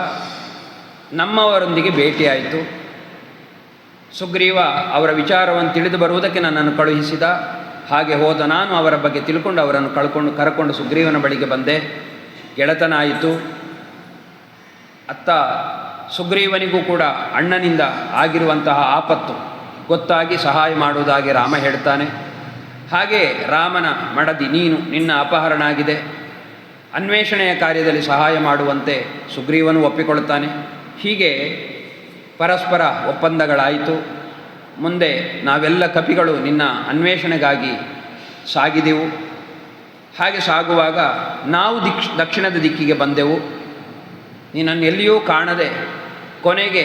ನಮ್ಮವರೊಂದಿಗೆ ಭೇಟಿಯಾಯಿತು. ಸುಗ್ರೀವ ಅವರ ವಿಚಾರವನ್ನು ತಿಳಿದು ಬರುವುದಕ್ಕೆ ನನ್ನನ್ನು ಕಳುಹಿಸಿದ. ಹಾಗೆ ಹೋದ ನಾನು ಅವರ ಬಗ್ಗೆ ತಿಳ್ಕೊಂಡು ಅವರನ್ನು ಕರಕೊಂಡು ಸುಗ್ರೀವನ ಬಳಿಗೆ ಬಂದೆ. ಗೆಳೆತನ ಆಯಿತು. ಅತ್ತ ಸುಗ್ರೀವನಿಗೂ ಕೂಡ ಅಣ್ಣನಿಂದ ಆಗಿರುವಂತಹ ಆಪತ್ತು ಗೊತ್ತಾಗಿ ಸಹಾಯ ಮಾಡುವುದಾಗಿ ರಾಮ ಹೇಳ್ತಾನೆ. ಹಾಗೆ ರಾಮನ ಮಡದಿ ನೀನು, ನಿನ್ನ ಅಪಹರಣ ಆಗಿದೆ, ಅನ್ವೇಷಣೆಯ ಕಾರ್ಯದಲ್ಲಿ ಸಹಾಯ ಮಾಡುವಂತೆ ಸುಗ್ರೀವನು ಒಪ್ಪಿಕೊಳ್ತಾನೆ. ಹೀಗೆ ಪರಸ್ಪರ ಒಪ್ಪಂದಗಳಾಯಿತು. ಮುಂದೆ ನಾವೆಲ್ಲ ಕಪಿಗಳು ನಿನ್ನ ಅನ್ವೇಷಣೆಗಾಗಿ ಸಾಗಿದೆವು. ಹಾಗೆ ಸಾಗುವಾಗ ನಾವು ದಕ್ಷಿಣದ ದಿಕ್ಕಿಗೆ ಬಂದೆವು. ನೀನನ್ನು ಎಲ್ಲಿಯೂ ಕಾಣದೆ ಕೊನೆಗೆ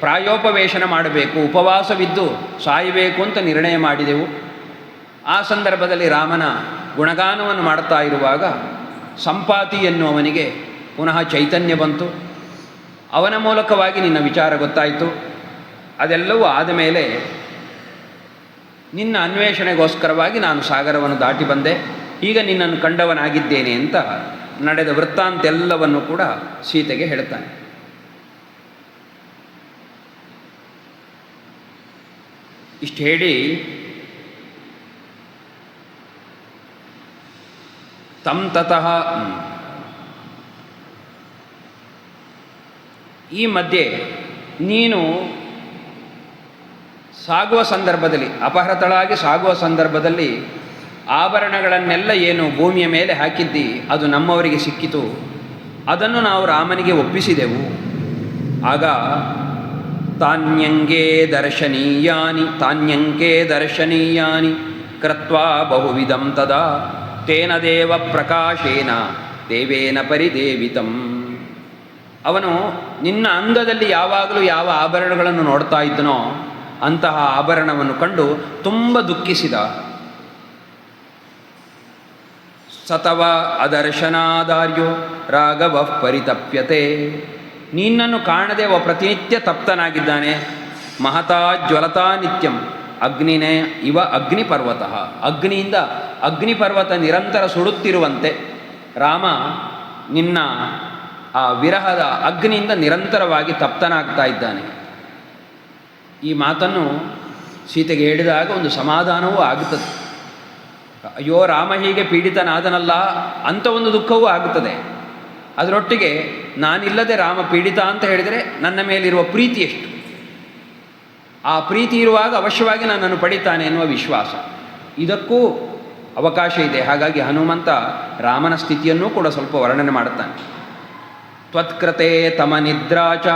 ಪ್ರಾಯೋಪವೇಶನ ಮಾಡಬೇಕು, ಉಪವಾಸವಿದ್ದು ಸಾಯಬೇಕು ಅಂತ ನಿರ್ಣಯ ಮಾಡಿದೆವು. ಆ ಸಂದರ್ಭದಲ್ಲಿ ರಾಮನ ಗುಣಗಾನವನ್ನು ಮಾಡ್ತಾ ಇರುವಾಗ ಸಂಪಾತಿ ಎನ್ನುವವನಿಗೆ ಪುನಃ ಚೈತನ್ಯ ಬಂತು. ಅವನ ಮೂಲಕವಾಗಿ ನಿನ್ನ ವಿಚಾರ ಗೊತ್ತಾಯಿತು. ಅದೆಲ್ಲವೂ ಆದ ಮೇಲೆ ನಿನ್ನ ಅನ್ವೇಷಣೆಗೋಸ್ಕರವಾಗಿ ನಾನು ಸಾಗರವನ್ನು ದಾಟಿ ಬಂದೆ. ಈಗ ನಿನ್ನನ್ನು ಕಂಡವನಾಗಿದ್ದೇನೆ ಅಂತ ನಡೆದ ವೃತ್ತಾಂತೆಲ್ಲವನ್ನು ಕೂಡ ಸೀತೆಗೆ ಹೇಳ್ತಾನೆ. ಇಷ್ಟು ಹೇಳಿ ತತಃ ಈ ಮಧ್ಯೆ ನೀನು ಸಾಗುವ ಸಂದರ್ಭದಲ್ಲಿ, ಅಪಹೃತಳಾಗಿ ಸಾಗುವ ಸಂದರ್ಭದಲ್ಲಿ ಆಭರಣಗಳನ್ನೆಲ್ಲ ಏನು ಭೂಮಿಯ ಮೇಲೆ ಹಾಕಿದ್ದಿ ಅದು ನಮ್ಮವರಿಗೆ ಸಿಕ್ಕಿತು. ಅದನ್ನು ನಾವು ರಾಮನಿಗೆ ಒಪ್ಪಿಸಿದೆವು. ಆಗ ತಾನ್ಯಂಗೆ ದರ್ಶನೀಯಾನಿ ಕೃತ್ವಾ ಬಹುವಿಧಂ ತದಾ ತೇನ ದೇವ ಪ್ರಕಾಶೇನ ದೇವೇನ ಪರಿದೇವಿತಂ. ಅವನು ನಿನ್ನ ಅಂಗದಲ್ಲಿ ಯಾವಾಗಲೂ ಯಾವ ಆಭರಣಗಳನ್ನು ನೋಡ್ತಾ ಇದ್ದನೋ ಅಂತಹ ಆಭರಣವನ್ನು ಕಂಡು ತುಂಬ ದುಃಖಿಸಿದ. ಸತವ ಅದರ್ಶನಾದಾರ್ಯೋ ರಾಘವ ಪರಿತಪ್ಯತೆ. ನಿನ್ನನ್ನು ಕಾಣದೆ ಅವ ಪ್ರತಿನಿತ್ಯ ತಪ್ತನಾಗಿದ್ದಾನೆ. ಮಹತಾ ಜ್ವಲತಾ ನಿತ್ಯಂ ಅಗ್ನಿನೇ ಇವ ಅಗ್ನಿಪರ್ವತ. ಅಗ್ನಿಯಿಂದ ಅಗ್ನಿಪರ್ವತ ನಿರಂತರ ಸುಡುತ್ತಿರುವಂತೆ ರಾಮ ನಿನ್ನ ಆ ವಿರಹದ ಅಗ್ನಿಯಿಂದ ನಿರಂತರವಾಗಿ ತಪ್ತನಾಗ್ತಾ ಇದ್ದಾನೆ. ಈ ಮಾತನ್ನು ಸೀತೆಗೆ ಹೇಳಿದಾಗ ಒಂದು ಸಮಾಧಾನವೂ ಆಗುತ್ತದೆ. ಅಯ್ಯೋ ರಾಮ ಹೀಗೆ ಪೀಡಿತನಾದನಲ್ಲ ಅಂತ ಒಂದು ದುಃಖವೂ ಆಗುತ್ತದೆ. ಅದರೊಟ್ಟಿಗೆ ನಾನಿಲ್ಲದೆ ರಾಮ ಪೀಡಿತ ಅಂತ ಹೇಳಿದರೆ ನನ್ನ ಮೇಲಿರುವ ಪ್ರೀತಿ ಎಷ್ಟು, ಆ ಪ್ರೀತಿ ಇರುವಾಗ ಅವಶ್ಯವಾಗಿ ನನ್ನನ್ನು ಪಡಿತಾನೆ ಎನ್ನುವ ವಿಶ್ವಾಸ, ಇದಕ್ಕೂ ಅವಕಾಶ ಇದೆ. ಹಾಗಾಗಿ ಹನುಮಂತ ರಾಮನ ಸ್ಥಿತಿಯನ್ನೂ ಕೂಡ ಸ್ವಲ್ಪ ವರ್ಣನೆ ಮಾಡುತ್ತಾನೆ. ತ್ವತ್ಕೃತೆ ತಮ ನಿದ್ರಾಚ,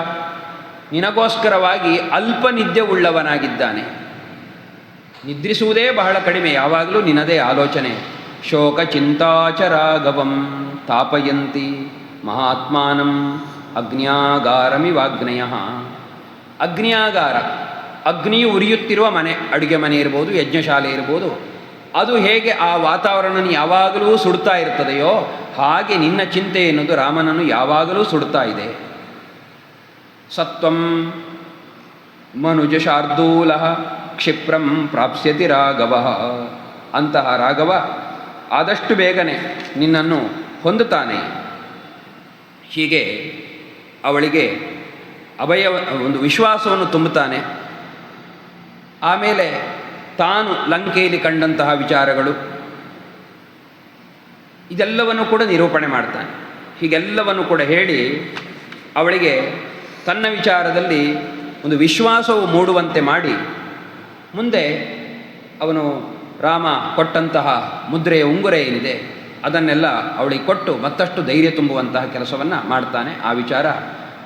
ನಿನಗೋಸ್ಕರವಾಗಿ ಅಲ್ಪ ನಿದ್ದೆ ಉಳ್ಳವನಾಗಿದ್ದಾನೆ. ನಿದ್ರಿಸುವುದೇ ಬಹಳ ಕಡಿಮೆ, ಯಾವಾಗಲೂ ನಿನ್ನದೇ ಆಲೋಚನೆ. ಶೋಕ ಚಿಂತಾಚ ರಾಘವಂ ತಾಪಯಂತಿ ಮಹಾತ್ಮಾನಂ ಅಗ್ನ್ಯಾಗಾರಮಿವಾಗ್ನಯ. ಅಗ್ನ್ಯಾಗಾರ, ಅಗ್ನಿಯು ಉರಿಯುತ್ತಿರುವ ಮನೆ, ಅಡುಗೆ ಮನೆ ಇರ್ಬೋದು, ಯಜ್ಞಶಾಲೆ ಇರ್ಬೋದು, ಅದು ಹೇಗೆ ಆ ವಾತಾವರಣ ಯಾವಾಗಲೂ ಸುಡ್ತಾ ಇರ್ತದೆಯೋ ಹಾಗೆ ನಿನ್ನ ಚಿಂತೆ ಎನ್ನುವುದು ರಾಮನನ್ನು ಯಾವಾಗಲೂ ಸುಡ್ತಾ ಇದೆ. ಸತ್ವಂ ಮನುಜ ಶಾರ್ದೂಲ ಕ್ಷಿಪ್ರಂ ಪ್ರಾಪ್ಸ್ಯತಿ ರಾಘವ. ಅಂತಹ ರಾಘವ ಆದಷ್ಟು ಬೇಗನೆ ನಿನ್ನನ್ನು ಹೊಂದುತ್ತಾನೆ. ಹೀಗೆ ಅವಳಿಗೆ ಒಂದು ವಿಶ್ವಾಸವನ್ನು ತುಂಬುತ್ತಾನೆ. ಆಮೇಲೆ ತಾನು ಲಂಕೆಯಲ್ಲಿ ಕಂಡಂತಹ ವಿಚಾರಗಳು ಇದೆಲ್ಲವನ್ನು ಕೂಡ ನಿರೂಪಣೆ ಮಾಡ್ತಾನೆ. ಹೀಗೆಲ್ಲವನ್ನು ಕೂಡ ಹೇಳಿ ಅವಳಿಗೆ ತನ್ನ ವಿಚಾರದಲ್ಲಿ ಒಂದು ವಿಶ್ವಾಸವು ಮೂಡುವಂತೆ ಮಾಡಿ ಮುಂದೆ ಅವನು ರಾಮ ಕೊಟ್ಟಂತಹ ಮುದ್ರೆಯ ಉಂಗುರ ಏನಿದೆ ಅದನ್ನೆಲ್ಲ ಅವಳಿಗೆ ಕೊಟ್ಟು ಮತ್ತಷ್ಟು ಧೈರ್ಯ ತುಂಬುವಂತಹ ಕೆಲಸವನ್ನು ಮಾಡ್ತಾನೆ. ಆ ವಿಚಾರ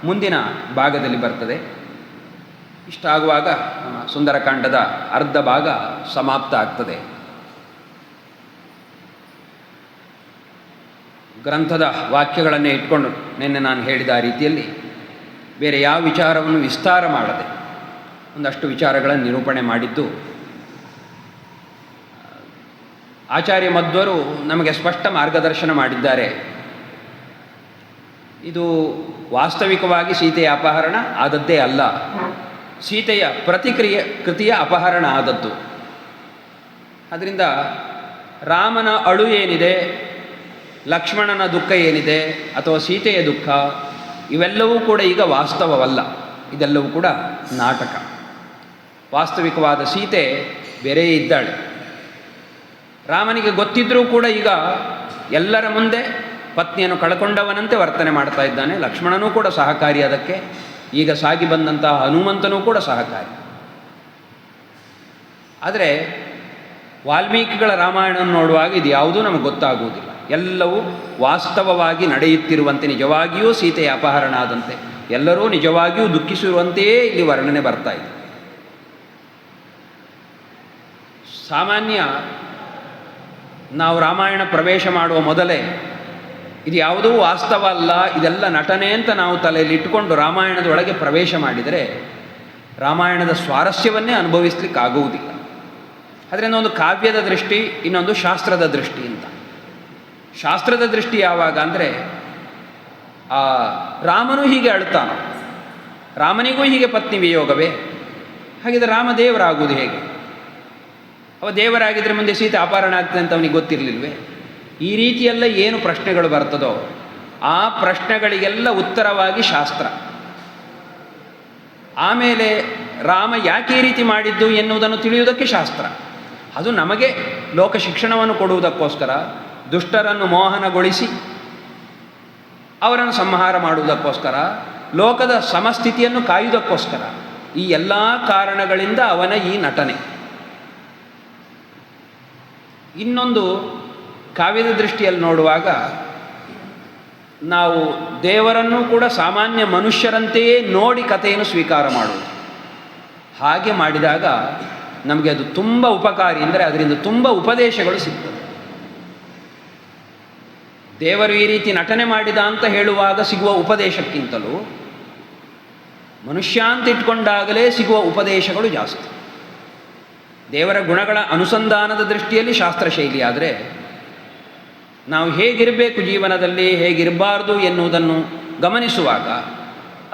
ಮುಂದಿನ ಭಾಗದಲ್ಲಿ ಬರ್ತದೆ. ಇಷ್ಟಾಗುವಾಗ ಸುಂದರಕಾಂಡದ ಅರ್ಧ ಭಾಗ ಸಮಾಪ್ತ ಆಗ್ತದೆ. ಗ್ರಂಥದ ವಾಕ್ಯಗಳನ್ನೇ ಇಟ್ಕೊಂಡು ನಿನ್ನೆ ನಾನು ಹೇಳಿದ ಆ ರೀತಿಯಲ್ಲಿ ಬೇರೆ ಯಾವ ವಿಚಾರವನ್ನು ವಿಸ್ತಾರ ಮಾಡದೆ ಒಂದಷ್ಟು ವಿಚಾರಗಳನ್ನು ನಿರೂಪಣೆ ಮಾಡಿದ್ದು ಆಚಾರ್ಯ ಮಧ್ವರು ನಮಗೆ ಸ್ಪಷ್ಟ ಮಾರ್ಗದರ್ಶನ ಮಾಡಿದ್ದಾರೆ. ಇದು ವಾಸ್ತವಿಕವಾಗಿ ಸೀತೆಯ ಅಪಹರಣ ಆದದ್ದೇ ಅಲ್ಲ, ಸೀತೆಯ ಕೃತಿಯ ಅಪಹರಣ ಆದದ್ದು. ಅದರಿಂದ ರಾಮನ ಅಳು ಏನಿದೆ, ಲಕ್ಷ್ಮಣನ ದುಃಖ ಏನಿದೆ ಅಥವಾ ಸೀತೆಯ ದುಃಖ, ಇವೆಲ್ಲವೂ ಕೂಡ ಈಗ ವಾಸ್ತವವಲ್ಲ, ಇದೆಲ್ಲವೂ ಕೂಡ ನಾಟಕ. ವಾಸ್ತವಿಕವಾದ ಸೀತೆ ಬೇರೆ ಇದ್ದಾಳೆ. ರಾಮನಿಗೆ ಗೊತ್ತಿದ್ದರೂ ಕೂಡ ಈಗ ಎಲ್ಲರ ಮುಂದೆ ಪತ್ನಿಯನ್ನು ಕಳ್ಕೊಂಡವನಂತೆ ವರ್ತನೆ ಮಾಡ್ತಾ ಇದ್ದಾನೆ. ಲಕ್ಷ್ಮಣನೂ ಕೂಡ ಸಹಕಾರಿ, ಅದಕ್ಕೆ ಈಗ ಸಾಗಿ ಬಂದಂತಹ ಹನುಮಂತನೂ ಕೂಡ ಸಹಕಾರಿ. ಆದರೆ ವಾಲ್ಮೀಕಿಗಳ ರಾಮಾಯಣವನ್ನು ನೋಡುವಾಗ ಇದು ಯಾವುದೂ ನಮಗೆ ಗೊತ್ತಾಗುವುದಿಲ್ಲ. ಎಲ್ಲವೂ ವಾಸ್ತವವಾಗಿ ನಡೆಯುತ್ತಿರುವಂತೆ, ನಿಜವಾಗಿಯೂ ಸೀತೆಯ ಅಪಹರಣ ಆದಂತೆ ಎಲ್ಲರೂ ನಿಜವಾಗಿಯೂ ದುಃಖಿಸಿರುವಂತೆಯೇ ಇಲ್ಲಿ ವರ್ಣನೆ ಬರ್ತಾ ಇದೆ. ಸಾಮಾನ್ಯ ನಾವು ರಾಮಾಯಣ ಪ್ರವೇಶ ಮಾಡುವ ಮೊದಲೇ ಇದು ಯಾವುದೂ ವಾಸ್ತವ ಅಲ್ಲ, ಇದೆಲ್ಲ ನಟನೆ ಅಂತ ನಾವು ತಲೆಯಲ್ಲಿ ಇಟ್ಟುಕೊಂಡು ರಾಮಾಯಣದೊಳಗೆ ಪ್ರವೇಶ ಮಾಡಿದರೆ ರಾಮಾಯಣದ ಸ್ವಾರಸ್ಯವನ್ನೇ ಅನುಭವಿಸ್ಲಿಕ್ಕಾಗುವುದಿಲ್ಲ. ಅದರಿಂದ ಒಂದು ಕಾವ್ಯದ ದೃಷ್ಟಿ, ಇನ್ನೊಂದು ಶಾಸ್ತ್ರದ ದೃಷ್ಟಿ ಅಂತ. ಶಾಸ್ತ್ರದ ದೃಷ್ಟಿ ಯಾವಾಗ ಅಂದರೆ ರಾಮನೂ ಹೀಗೆ ಅಳ್ತಾನೋ, ರಾಮನಿಗೂ ಹೀಗೆ ಪತ್ನಿ ವಿಯೋಗವೇ, ಹಾಗಿದ್ರೆ ರಾಮ ದೇವರಾಗುವುದು ಹೇಗೆ? ಅವ ದೇವರಾಗಿದ್ದರೆ ಮುಂದೆ ಸೀತೆ ಅಪಹರಣ ಆಗ್ತದೆ ಅಂತ ಅವನಿಗೆ ಗೊತ್ತಿರಲಿಲ್ವೇ? ಈ ರೀತಿಯೆಲ್ಲ ಏನು ಪ್ರಶ್ನೆಗಳು ಬರ್ತದೋ ಆ ಪ್ರಶ್ನೆಗಳಿಗೆಲ್ಲ ಉತ್ತರವಾಗಿ ಶಾಸ್ತ್ರ. ಆಮೇಲೆ ರಾಮ ಯಾಕೆ ಈ ರೀತಿ ಮಾಡಿದ್ದು ಎನ್ನುವುದನ್ನು ತಿಳಿಯುವುದಕ್ಕೆ ಶಾಸ್ತ್ರ. ಅದು ನಮಗೆ ಲೋಕ ಶಿಕ್ಷಣವನ್ನು ಕೊಡುವುದಕ್ಕೋಸ್ಕರ, ದುಷ್ಟರನ್ನು ಮೋಹನಗೊಳಿಸಿ ಅವರನ್ನು ಸಂಹಾರ ಮಾಡುವುದಕ್ಕೋಸ್ಕರ, ಲೋಕದ ಸಮಸ್ಥಿತಿಯನ್ನು ಕಾಯುವುದಕ್ಕೋಸ್ಕರ. ಈ ಎಲ್ಲ ಕಾರಣಗಳಿಂದ ಅವನ ಈ ನಟನೆ. ಇನ್ನೊಂದು ಕಾವ್ಯದ ದೃಷ್ಟಿಯಲ್ಲಿ ನೋಡುವಾಗ ನಾವು ದೇವರನ್ನು ಕೂಡ ಸಾಮಾನ್ಯ ಮನುಷ್ಯರಂತೆಯೇ ನೋಡಿ ಕಥೆಯನ್ನು ಸ್ವೀಕಾರ ಮಾಡುವುದು. ಹಾಗೆ ಮಾಡಿದಾಗ ನಮಗೆ ಅದು ತುಂಬ ಉಪಕಾರಿ, ಅಂದರೆ ಅದರಿಂದ ತುಂಬ ಉಪದೇಶಗಳು ಸಿಗ್ತದೆ. ದೇವರು ಈ ರೀತಿ ನಟನೆ ಮಾಡಿದ ಅಂತ ಹೇಳುವಾಗ ಸಿಗುವ ಉಪದೇಶಕ್ಕಿಂತಲೂ ಮನುಷ್ಯ ಅಂತ ಇಟ್ಕೊಂಡಾಗಲೇ ಸಿಗುವ ಉಪದೇಶಗಳು ಜಾಸ್ತಿ. ದೇವರ ಗುಣಗಳ ಅನುಸಂಧಾನದ ದೃಷ್ಟಿಯಲ್ಲಿ ಶಾಸ್ತ್ರಶೈಲಿ. ಆದರೆ ನಾವು ಹೇಗಿರಬೇಕು ಜೀವನದಲ್ಲಿ, ಹೇಗಿರಬಾರ್ದು ಎನ್ನುವುದನ್ನು ಗಮನಿಸುವಾಗ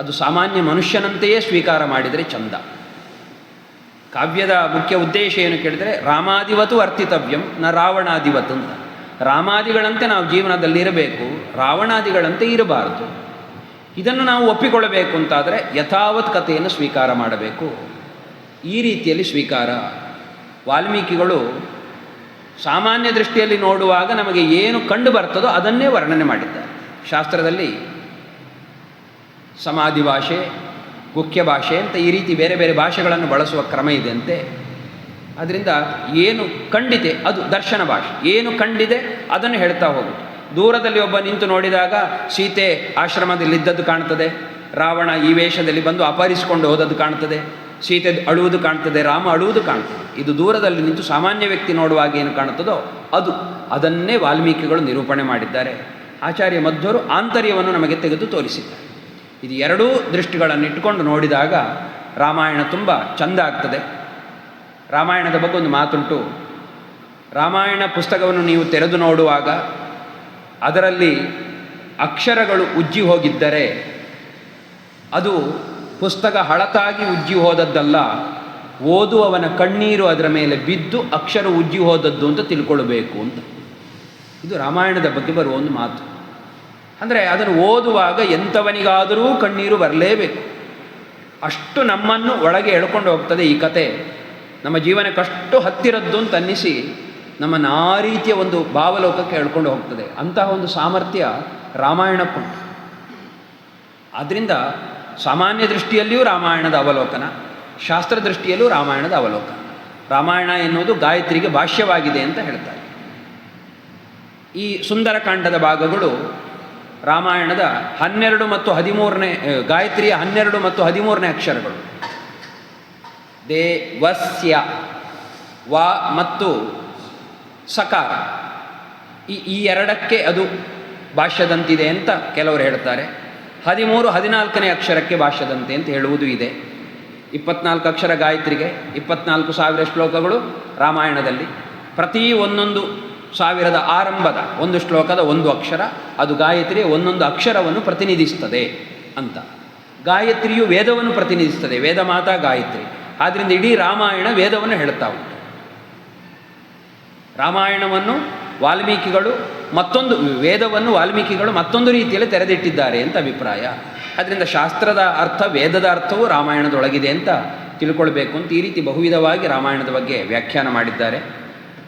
ಅದು ಸಾಮಾನ್ಯ ಮನುಷ್ಯನಂತೆಯೇ ಸ್ವೀಕಾರ ಮಾಡಿದರೆ ಚಂದ. ಕಾವ್ಯದ ಮುಖ್ಯ ಉದ್ದೇಶ ಏನು ಕೇಳಿದರೆ, ರಾಮಾದಿವತ್ತು ವರ್ತಿತವ್ಯಂ ನ ರಾವಣಾದಿವತ್ ಅಂತ. ರಾಮಾದಿಗಳಂತೆ ನಾವು ಜೀವನದಲ್ಲಿರಬೇಕು, ರಾವಣಾದಿಗಳಂತೆ ಇರಬಾರ್ದು. ಇದನ್ನು ನಾವು ಒಪ್ಪಿಕೊಳ್ಳಬೇಕು ಅಂತಾದರೆ ಯಥಾವತ್ ಕಥೆಯನ್ನು ಸ್ವೀಕಾರ ಮಾಡಬೇಕು. ಈ ರೀತಿಯಲ್ಲಿ ಸ್ವೀಕಾರ. ವಾಲ್ಮೀಕಿಗಳು ಸಾಮಾನ್ಯ ದೃಷ್ಟಿಯಲ್ಲಿ ನೋಡುವಾಗ ನಮಗೆ ಏನು ಕಂಡು ಬರ್ತದೋ ಅದನ್ನೇ ವರ್ಣನೆ ಮಾಡಿದ್ದಾರೆ. ಶಾಸ್ತ್ರದಲ್ಲಿ ಸಮಾಧಿ ಭಾಷೆ, ಗುಖ್ಯ ಭಾಷೆ ಅಂತ ಈ ರೀತಿ ಬೇರೆ ಬೇರೆ ಭಾಷೆಗಳನ್ನು ಬಳಸುವ ಕ್ರಮ ಇದೆ ಅಂತೆ. ಅದರಿಂದ ಏನು ಕಂಡಿದೆ ಅದು ದರ್ಶನ ಭಾಷೆ, ಏನು ಕಂಡಿದೆ ಅದನ್ನು ಹೇಳ್ತಾ ಹೋಗುದು. ದೂರದಲ್ಲಿ ಒಬ್ಬ ನಿಂತು ನೋಡಿದಾಗ ಸೀತೆ ಆಶ್ರಮದಲ್ಲಿದ್ದದ್ದು ಕಾಣ್ತದೆ, ರಾವಣ ಈ ವೇಷದಲ್ಲಿ ಬಂದು ಅಪಹರಿಸಿಕೊಂಡು ಹೋದದ್ದು ಕಾಣ್ತದೆ, ಸೀತೆ ಅಳುವುದು ಕಾಣ್ತದೆ, ರಾಮ ಅಳುವುದು ಕಾಣ್ತದೆ. ಇದು ದೂರದಲ್ಲಿ ನಿಂತು ಸಾಮಾನ್ಯ ವ್ಯಕ್ತಿ ನೋಡುವಾಗ ಏನು ಕಾಣುತ್ತದೋ ಅದನ್ನೇ ವಾಲ್ಮೀಕಿಗಳು ನಿರೂಪಣೆ ಮಾಡಿದ್ದಾರೆ. ಆಚಾರ್ಯ ಮಧ್ವರು ಆಂತರ್ಯವನ್ನು ನಮಗೆ ತೆಗೆದು ತೋರಿಸಿದ್ದಾರೆ. ಇದು ಎರಡೂ ದೃಷ್ಟಿಗಳನ್ನು ಇಟ್ಟುಕೊಂಡು ನೋಡಿದಾಗ ರಾಮಾಯಣ ತುಂಬ ಚಂದ ಆಗ್ತದೆ. ರಾಮಾಯಣದ ಬಗ್ಗೆ ಒಂದು ಮಾತುಂಟು. ರಾಮಾಯಣ ಪುಸ್ತಕವನ್ನು ನೀವು ತೆರೆದು ನೋಡುವಾಗ ಅದರಲ್ಲಿ ಅಕ್ಷರಗಳು ಉಜ್ಜಿ ಹೋಗಿದ್ದರೆ ಅದು ಪುಸ್ತಕ ಹಳತಾಗಿ ಉಜ್ಜಿ ಹೋದದ್ದಲ್ಲ, ಓದುವವನ ಕಣ್ಣೀರು ಅದರ ಮೇಲೆ ಬಿದ್ದು ಅಕ್ಷರ ಉಜ್ಜಿ ಹೋದದ್ದು ಅಂತ ತಿಳ್ಕೊಳ್ಬೇಕು ಅಂತ. ಇದು ರಾಮಾಯಣದ ಬಗ್ಗೆ ಬರುವ ಒಂದು ಮಾತು. ಅಂದರೆ ಅದನ್ನು ಓದುವಾಗ ಎಂಥವನಿಗಾದರೂ ಕಣ್ಣೀರು ಬರಲೇಬೇಕು. ಅಷ್ಟು ನಮ್ಮನ್ನು ಒಳಗೆ ಎಳ್ಕೊಂಡು ಹೋಗ್ತದೆ ಈ ಕತೆ. ನಮ್ಮ ಜೀವನಕ್ಕಷ್ಟು ಹತ್ತಿರದ್ದು ಅಂತ ಅನ್ನಿಸಿ ನಮ್ಮನ್ನು ಆ ರೀತಿಯ ಒಂದು ಭಾವಲೋಕಕ್ಕೆ ಎಳ್ಕೊಂಡು ಹೋಗ್ತದೆ. ಅಂತಹ ಒಂದು ಸಾಮರ್ಥ್ಯ ರಾಮಾಯಣಕ್ಕುಂಟು. ಆದ್ದರಿಂದ ಸಾಮಾನ್ಯ ದೃಷ್ಟಿಯಲ್ಲಿಯೂ ರಾಮಾಯಣದ ಅವಲೋಕನ, ಶಾಸ್ತ್ರ ದೃಷ್ಟಿಯಲ್ಲೂ ರಾಮಾಯಣದ ಅವಲೋಕನ. ರಾಮಾಯಣ ಎನ್ನುವುದು ಗಾಯತ್ರಿಗೆ ಭಾಷ್ಯವಾಗಿದೆ ಅಂತ ಹೇಳ್ತಾರೆ. ಈ ಸುಂದರಕಾಂಡದ ಭಾಗಗಳು ರಾಮಾಯಣದ 12 ಮತ್ತು 13ನೇ ಗಾಯತ್ರಿಯ 12 ಮತ್ತು 13ನೇ ಅಕ್ಷರಗಳು. ದೇವಸ್ಯ ವ ಮತ್ತು ಸಕಾರ, ಈ ಎರಡಕ್ಕೆ ಅದು ಭಾಷ್ಯದಂತಿದೆ ಅಂತ ಕೆಲವರು ಹೇಳ್ತಾರೆ. 13, 14ನೇ ಅಕ್ಷರಕ್ಕೆ ಭಾಷ್ಯದಂತೆ ಅಂತ ಹೇಳುವುದು ಇದೆ. 24 ಅಕ್ಷರ ಗಾಯತ್ರಿಗೆ, 24,000 ಶ್ಲೋಕಗಳು ರಾಮಾಯಣದಲ್ಲಿ. ಪ್ರತಿ 1,000ದ ಆರಂಭದ ಒಂದು ಶ್ಲೋಕದ ಒಂದು ಅಕ್ಷರ, ಅದು ಗಾಯತ್ರಿಯ ಒಂದೊಂದು ಅಕ್ಷರವನ್ನು ಪ್ರತಿನಿಧಿಸ್ತದೆ ಅಂತ. ಗಾಯತ್ರಿಯು ವೇದವನ್ನು ಪ್ರತಿನಿಧಿಸ್ತದೆ, ವೇದ ಮಾತಾ ಗಾಯತ್ರಿ. ಆದ್ದರಿಂದ ಇಡೀ ರಾಮಾಯಣ ವೇದವನ್ನು ಹೇಳ್ತಾ ಉಂಟು. ರಾಮಾಯಣವನ್ನು ವಾಲ್ಮೀಕಿಗಳು ಮತ್ತೊಂದು, ವೇದವನ್ನು ವಾಲ್ಮೀಕಿಗಳು ಮತ್ತೊಂದು ರೀತಿಯಲ್ಲಿ ತೆರೆದಿಟ್ಟಿದ್ದಾರೆ ಅಂತ ಅಭಿಪ್ರಾಯ. ಆದ್ದರಿಂದ ಶಾಸ್ತ್ರದ ಅರ್ಥ, ವೇದದ ಅರ್ಥವು ರಾಮಾಯಣದೊಳಗಿದೆ ಅಂತ ತಿಳ್ಕೊಳ್ಬೇಕು ಅಂತ ಈ ರೀತಿ ಬಹುವಿಧವಾಗಿ ರಾಮಾಯಣದ ಬಗ್ಗೆ ವ್ಯಾಖ್ಯಾನ ಮಾಡಿದ್ದಾರೆ.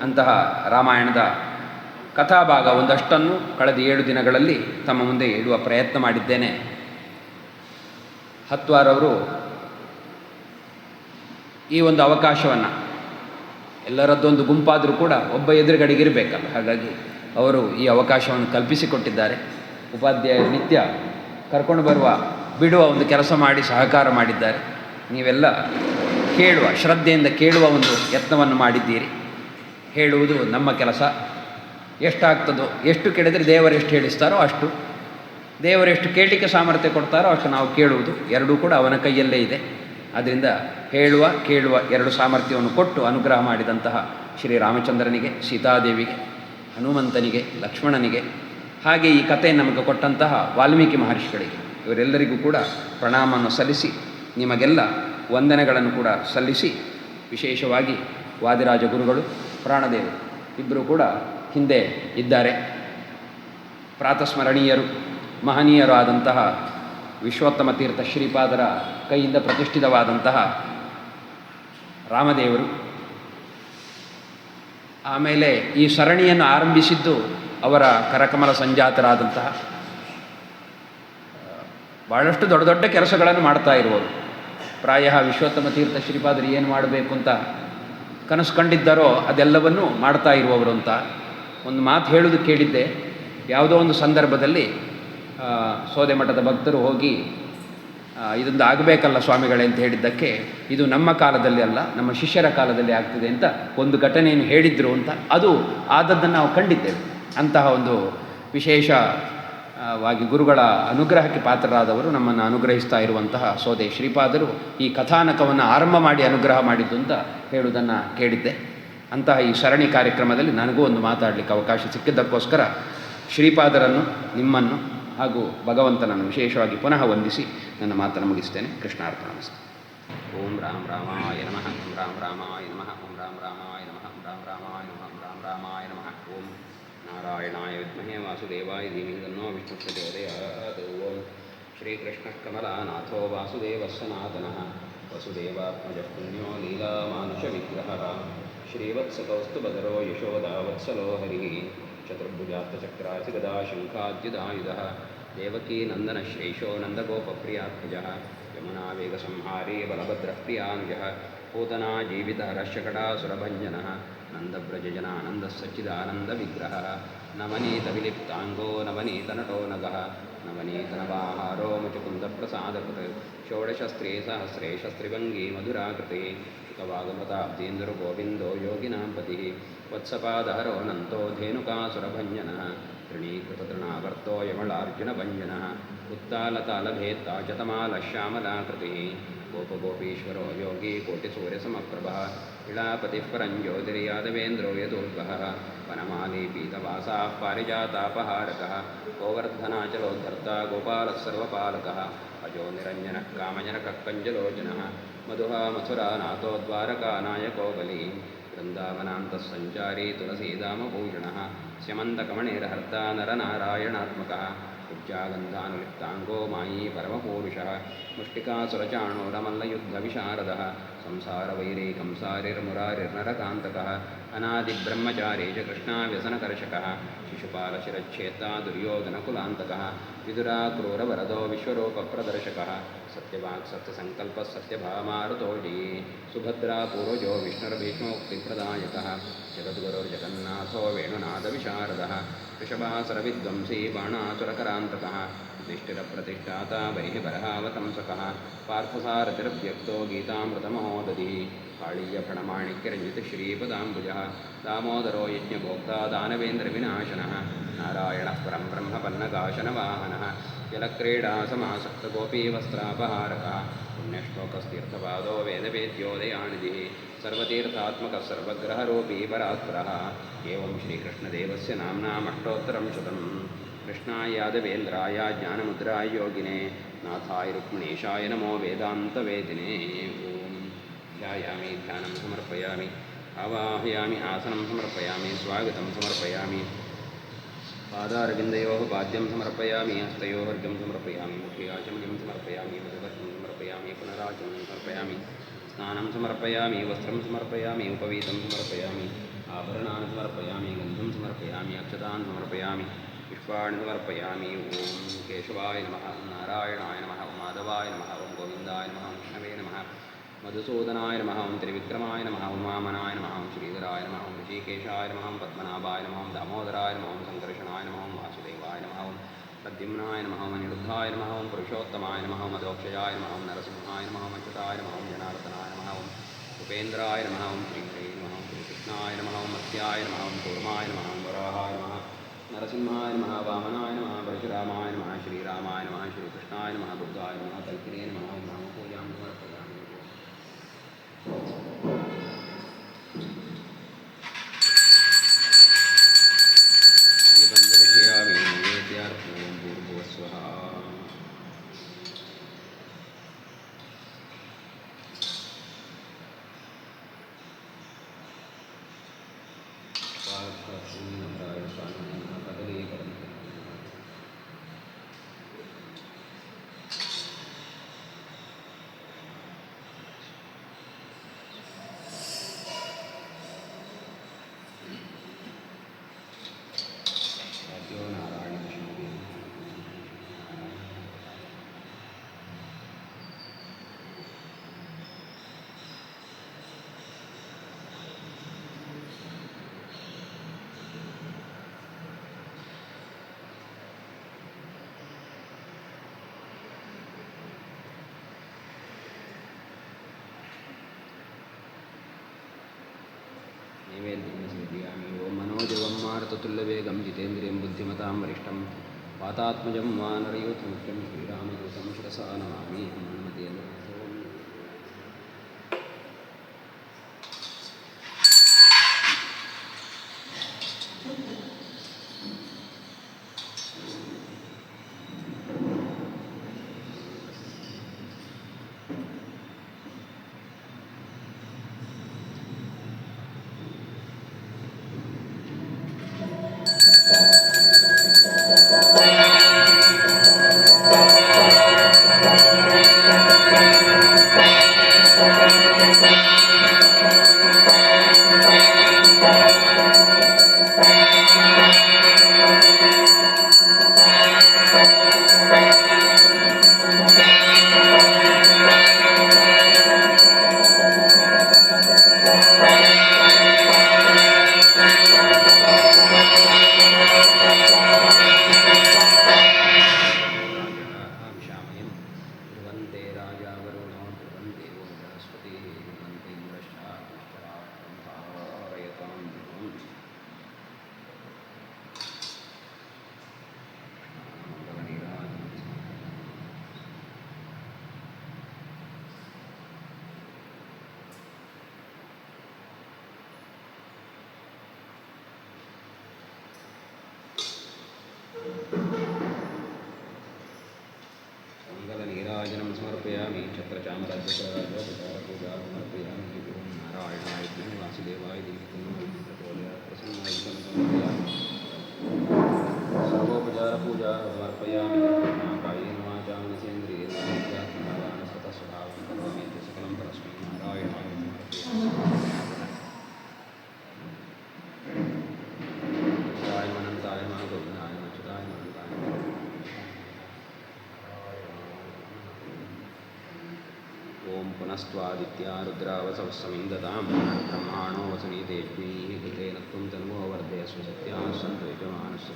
ಅಂತಹ ರಾಮಾಯಣದ ಕಥಾಭಾಗ ಒಂದಷ್ಟನ್ನು ಕಳೆದ 7 ದಿನಗಳಲ್ಲಿ ತಮ್ಮ ಮುಂದೆ ಇಡುವ ಪ್ರಯತ್ನ ಮಾಡಿದ್ದೇನೆ. ಹತ್ವಾರವರು ಈ ಒಂದು ಅವಕಾಶವನ್ನು, ಎಲ್ಲರದ್ದೊಂದು ಗುಂಪಾದರೂ ಕೂಡ ಒಬ್ಬ ಎದುರುಗಡೆಗಿರಬೇಕಲ್ಲ, ಹಾಗಾಗಿ ಅವರು ಈ ಅವಕಾಶವನ್ನು ಕಲ್ಪಿಸಿಕೊಟ್ಟಿದ್ದಾರೆ. ಉಪಾಧ್ಯಾಯರು ನಿತ್ಯ ಕರ್ಕೊಂಡು ಬಿಡುವ ಒಂದು ಕೆಲಸ ಮಾಡಿ ಸಹಕಾರ ಮಾಡಿದ್ದಾರೆ. ನೀವೆಲ್ಲ ಕೇಳುವ, ಶ್ರದ್ಧೆಯಿಂದ ಕೇಳುವ ಒಂದು ಯತ್ನವನ್ನು ಮಾಡಿದ್ದೀರಿ. ಹೇಳುವುದು ನಮ್ಮ ಕೆಲಸ. ಎಷ್ಟಾಗ್ತದೋ, ಎಷ್ಟು ಕೇಳಿದರೆ ದೇವರೆಷ್ಟು ಹೇಳಿಸ್ತಾರೋ ಅಷ್ಟು, ದೇವರೆಷ್ಟು ಕೇಳಲಿಕ್ಕೆ ಸಾಮರ್ಥ್ಯ ಕೊಡ್ತಾರೋ ಅಷ್ಟು ನಾವು ಕೇಳುವುದು. ಎರಡೂ ಕೂಡ ಅವನ ಕೈಯಲ್ಲೇ ಇದೆ. ಆದ್ದರಿಂದ ಕೇಳುವ ಎರಡು ಸಾಮರ್ಥ್ಯವನ್ನು ಕೊಟ್ಟು ಅನುಗ್ರಹ ಮಾಡಿದಂತಹ ಶ್ರೀರಾಮಚಂದ್ರನಿಗೆ, ಸೀತಾದೇವಿಗೆ, ಹನುಮಂತನಿಗೆ, ಲಕ್ಷ್ಮಣನಿಗೆ, ಹಾಗೆ ಈ ಕಥೆಯನ್ನು ನಮಗೆ ಕೊಟ್ಟಂತಹ ವಾಲ್ಮೀಕಿ ಮಹರ್ಷಿಗಳಿಗೆ, ಇವರೆಲ್ಲರಿಗೂ ಕೂಡ ಪ್ರಣಾಮವನ್ನು ಸಲ್ಲಿಸಿ, ನಿಮಗೆಲ್ಲ ವಂದನೆಗಳನ್ನು ಕೂಡ ಸಲ್ಲಿಸಿ, ವಿಶೇಷವಾಗಿ ವಾದಿರಾಜ ಗುರುಗಳು, ಪ್ರಾಣದೇವರು ಇಬ್ಬರು ಕೂಡ ಹಿಂದೆ ಇದ್ದಾರೆ. ಪ್ರಾತಸ್ಮರಣೀಯರು, ಮಹನೀಯರು ಆದಂತಹ ವಿಶ್ವೋತ್ತಮ ತೀರ್ಥ ಶ್ರೀಪಾದರ ಕೈಯಿಂದ ಪ್ರತಿಷ್ಠಿತವಾದಂತಹ ರಾಮದೇವರು. ಆಮೇಲೆ ಈ ಸರಣಿಯನ್ನು ಆರಂಭಿಸಿದ್ದು ಅವರ ಕರಕಮಲ ಸಂಜಾತರಾದಂತಹ, ಭಾಳಷ್ಟು ದೊಡ್ಡ ದೊಡ್ಡ ಕೆಲಸಗಳನ್ನು ಮಾಡ್ತಾ ಇರುವರು. ಪ್ರಾಯ ವಿಶ್ವೋತ್ತಮ ತೀರ್ಥ ಶ್ರೀಪಾದರು ಏನು ಮಾಡಬೇಕು ಅಂತ ಕನಸು ಕಂಡಿದ್ದಾರೋ ಅದೆಲ್ಲವನ್ನೂ ಮಾಡ್ತಾ ಇರುವವರು ಅಂತ ಒಂದು ಮಾತು ಹೇಳೋದು ಕೇಳಿದ್ದೆ. ಯಾವುದೋ ಒಂದು ಸಂದರ್ಭದಲ್ಲಿ ಸೋದೆ ಮಠದ ಭಕ್ತರು ಹೋಗಿ ಇದೊಂದು ಆಗಬೇಕಲ್ಲ ಸ್ವಾಮಿಗಳೇ ಅಂತ ಹೇಳಿದ್ದಕ್ಕೆ, ಇದು ನಮ್ಮ ಕಾಲದಲ್ಲಿ ಅಲ್ಲ, ನಮ್ಮ ಶಿಷ್ಯರ ಕಾಲದಲ್ಲಿ ಆಗ್ತದೆ ಅಂತ ಒಂದು ಘಟನೆಯನ್ನು ಹೇಳಿದ್ರು ಅಂತ, ಅದು ಆದದ್ದನ್ನು ನಾವು ಕಂಡಿದ್ದೇವೆ. ಅಂತಹ ಒಂದು ವಿಶೇಷವಾಗಿ ಗುರುಗಳ ಅನುಗ್ರಹಕ್ಕೆ ಪಾತ್ರರಾದವರು ನಮ್ಮನ್ನು ಅನುಗ್ರಹಿಸ್ತಾ ಇರುವಂತಹ ಸೋದೆ ಶ್ರೀಪಾದರು ಈ ಕಥಾನಕವನ್ನು ಆರಂಭ ಮಾಡಿ ಅನುಗ್ರಹ ಮಾಡಿದ್ದು ಅಂತ ಹೇಳುವುದನ್ನು ಕೇಳಿದ್ದೆ. ಅಂತಹ ಈ ಸರಣಿ ಕಾರ್ಯಕ್ರಮದಲ್ಲಿ ನನಗೂ ಒಂದು ಮಾತಾಡಲಿಕ್ಕೆ ಅವಕಾಶ ಸಿಕ್ಕಿದ್ದಕ್ಕೋಸ್ಕರ ಶ್ರೀಪಾದರನ್ನು, ನಿಮ್ಮನ್ನು ಹಾಗೂ ಭಗವಂತನನ್ನು ವಿಶೇಷವಾಗಿ ಪುನಃ ವಂದಿಸಿ ನನ್ನ ಮಾತನ್ನು ಮುಗಿಸ್ತೇನೆ. ಕೃಷ್ಣಾರ್ಪಣಮಸ್ತು. ಓಂ ರಾಮ ರಾಮಾಯ ನಮಃ, ಓಂ ರಾಮ ರಾಮಾಯ ನಮಃ, ಓಂ ರಾಮ ರಾಮಾಯ ನಮಃ, ಓಂ ರಾಮ ರಾಮಾಯ ನಮಃ, ಓಂ ರಾಮ ರಾಮಾಯ ನಮಃ. ಓಂ ನಾರಾಯಣಾಯ ವಿದ್ಮಹೇ ವಾಸುದೇವಾಯ ಧೀಮಹಿ ತನ್ನೋ ವಿಷ್ಣುಃ ಪ್ರಚೋದಯಾತ್. ಓಂ ಶ್ರೀಕೃಷ್ಣಃ ಕಮಲಾನಾಥೋ ವಾಸುದೇವಃ ಸನಾತನಃ, ವಸುದೇವಾತ್ಮಜಃ ಪುಣ್ಯೋ ಲೀಲಾಮಾನುಷವಿಗ್ರಹಃ, ಶ್ರೀವತ್ಸಕೌಸ್ತುಭಧರೋ ಯಶೋದಾವತ್ಸಲೋ ಹರಿಃ, ಚತುರ್ಭುಜಾತ್ತಚಕ್ರಾಸಿ ಗದಾ ಶಂಖಾದ್ಯುಧಾಯುಧಃ, ದೇವಕೀ ನಂದನಶ್ರೇಷ್ಠೋ ನಂದಗೋಪಪ್ರಿಯಾತ್ಮಜಃ, ಯಮುನಾ ವೇಗಸಂಹಾರಿ ಬಲಭದ್ರಃ ಪ್ರಿಯಾನುಜಃ, पूतना जीवितहरशकटासुरभञ्जनः, नन्दव्रजजनानन्दः सच्चिदानन्दविग्रहः, नवनीतविलिप्ताङ्गो नवनीतनटो नगः, नवनीतनवाहारो मुचुकुन्दप्रसादकृत्, षोडशस्त्रीसहस्रे शस्त्रिभङ्गी मधुराकृतिः, सुखवागमृताब्दीन्दुर्गोविन्दो योगिनां पतिः, वत्सपादहरो नन्तो धेनुकासुरभञ्जनः, तृणीकृततृणावर्तो यमलार्जुनभञ्जनः, उत्तालतालभेत्ताचतमालश्यामलाकृतिः, गोपगोपीश्वरो योगी कोटिसूर्यसमप्रभः, इळापतिः परञ्ज्योतिर्यादवेन्द्रो यदुर्गः, वनमाली पीतवासाः पारिजातापहारकः, गोवर्धनाचलोद्धर्ता गोपालः सर्वपालकः, अजो निरञ्जनः कामजनकः कञ्जलोचनः, मधुः मथुरानाथो द्वारकानायको बली, वृन्दावनान्तः सञ्चारी तुलसीदामभूषणः, स्यमन्तकमणिर्हर्ता नरनारायणात्मकः, उज्जागन्धानुलिप्ताङ्गो मायी परमपूरुषः, ಮುಷ್ಟಿಕಾಸುರಚಾಣೋ ರಮಲ್ಲಯುದ್ಧವಿಶಾರದಃ ಸಂಸಾರವೈರೈಕಂಸಾರಿರ್ಮುರಾರಿರ್ನರಕಾन्तಕಃ ಅನಾದಿಬ್ರಹ್ಮಚಾರಿ ಚ ಕೃಷ್ಣಾವ್ಯಸನಕರ್ಷಕಃ ಶಿಶುಪಾಲಶಿರಚ್ಛೇತ್ತಾ ದುರ್ಯೋಧನಕುಲಾಂತಕಃ ವಿದುರಾಕ್ರೂರವರದೋ ವಿಶ್ವರೂಪಪ್ರದರ್ಶಕಃ ಸತ್ಯವಾಕ್ ಸತ್ಯಸಂಕಲ್ಪಃ ಸತ್ಯಭಾಮಾರುತೋಜಿ ಸುಭದ್ರಾ ಪೂರ್ವಜೋ ವಿಷ್ಣುರ್ಭೀಷ್ಮೋಕ್ತಿಪ್ರದಾಯಕಃ ಜಗದ್ಗುರುರ್ಜಗನ್ನಾಥೋ ವೇಣುನಾದವಿಶಾರದಃ ವೃಷಭಾಸುರವಿದ್ವಂಸೀ ಬಾಣಾಸುರಕರಾಂತಕಃ ಯುಧಿಷ್ಠಿರಪ್ರತಿಷ್ಠಾತಾ ಬರಿಃ ಬರಹಾವತಂಸಕಃ ಪಾರ್ಥಸಾರಥಿರವ್ಯಕ್ತೋ ಗೀತಾಮೃತಮಹೋದಧಿः ಕಾಳೀಯಫಣಮಾಣಿಕ್ಯರಂಜಿತಶ್ರೀಪದಾಂಬುಜः दामोदरो यज्ञभोक्ता दानवेन्द्रविनाशनः नारायणः परं ब्रह्मपन्नकाशनवाहनः जलक्रीडासमासक्तगोपीवस्त्रापहारकः पुण्यश्लोकस्तीर्थपादो वेदवेद्योदयानिधिः सर्वतीर्थात्मकः सर्वग्रहरूपी परात्परः एवं श्रीकृष्णदेवस्य नाम्नामष्टोत्तरं शतम् कृष्णाय यादवेन्द्राय ज्ञानमुद्राय योगिने नाथाय रुक्मिणीशाय नमो वेदान्तवेदिने ॐ ध्यायामि ध्यानं समर्पयामि आवाहयामि आसनं समर्पयामि स्वागतं समर्पयामि पादारविन्दयोः पाद्यं समर्पयामि हस्तयोः अर्घ्यं समर्पयामि मुखे आचमनीं समर्पयामि मधुवर्गं समर्पयामि पुनराचमनं समर्पयामि स्नानं समर्पयामि वस्त्रं समर्पयामि उपवीतं समर्पयामि आभरणानि समर्पयामि गन्धं समर्पयामि अक्षतान् समर्पयामि पुष्पाणि समर्पयामि ॐ केशवाय नमः नारायणाय नमः माधवाय नमः ॐ गोविन्दाय नमः विष्णवे नमः मधुसूदनाय नमः ॐ त्रिविक्रमाय नमः उमामनाय नमः ॐ श्रीधराय नमः ॐ ऋषिकेशाय नमः ॐ पद्मनाभाय नमः ॐ दामोदराय नमः ॐ सङ्कर्षणाय नमः ॐ वासुदेवाय नमः ॐ प्रद्युम्नाय नमः ॐ अनिरुद्धाय नमः ॐ पुरुषोत्तमाय नमः ॐ अधोक्षजाय नमः ॐ नरसिंहाय नमः ॐ अच्युताय नमः ॐ जनार्दनाय नमः ॐ उपेन्द्राय नमः ॐ श्रीहरे नमः ॐ श्रीकृष्णाय नमः ॐ मत्स्याय नमः ॐ कूर्माय नमः ॐ वराहाय नमः नरसिंहाय नमः वामनाय नमः परशुरामाय नमः श्रीरामाय नमः श्रीकृष्णाय नमः बुद्धाय नमः कल्किने नमः ॐ नामपूजां समर्पयामि निबन्धरक्षयामि नैवेद्यार्पणं भूर्भुवस्वः नैवेद्यं ओं मनोजवं मारुततुल्यवेगं जितेन्द्रियं बुद्धिमतां वरिष्ठं वातात्मजं वानरयूथमुख्यं श्रीरामदूतं शिरसा नमामि हनुमतेन्द्र मंगलनीराजनं समर्पयामि छत्रचामराजपूजा समर्पयामि ओं नारायणाय विष्णु वासुदेवाय प्रसन्नाय समर्पयामि सर्वोपचारपूजा समर्पयामि कायेन वाचा मनसेन्द्रियेण ಬ್ರಹ್ಮಸ್ತ್ವಾದಿತ್ಯ ರುದ್ರಾವಸವಸ್ಸಮಿಂದತಾಂ ಬ್ರಹ್ಮಾಣೋ ವಸನೀತೇಷ್ಮೀ ಋತೇನ ತ್ವಂ ತನ್ವೋ ವರ್ಧಯಸ್ವ ಸತ್ಯಾ ಸಂತು ಯಜಮಾನಸ್ಯ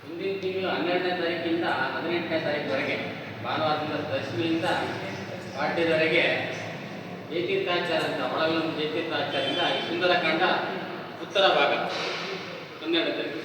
ಮುಂದಿನ ತಿಂಗಳು 12ನೇ ತಾರೀಕಿಂದ 18ನೇ ತಾರೀಕುವರೆಗೆ ಭಾನುವಾರದಿಂದ ದಶಮಿಯಿಂದ ಪಾಡ್ಯದವರೆಗೆ ಜಯತೀರ್ಥಾಚಾರ್ಯ ಅಂತ ಒಳಗಲೊಂದು ಜಯತೀರ್ಥಾಚಾರ್ಯರಿಂದ ಈ ಸುಂದರಕಾಂಡ ಉತ್ತರ ಭಾಗ 12ನೇ ತಾರೀಕು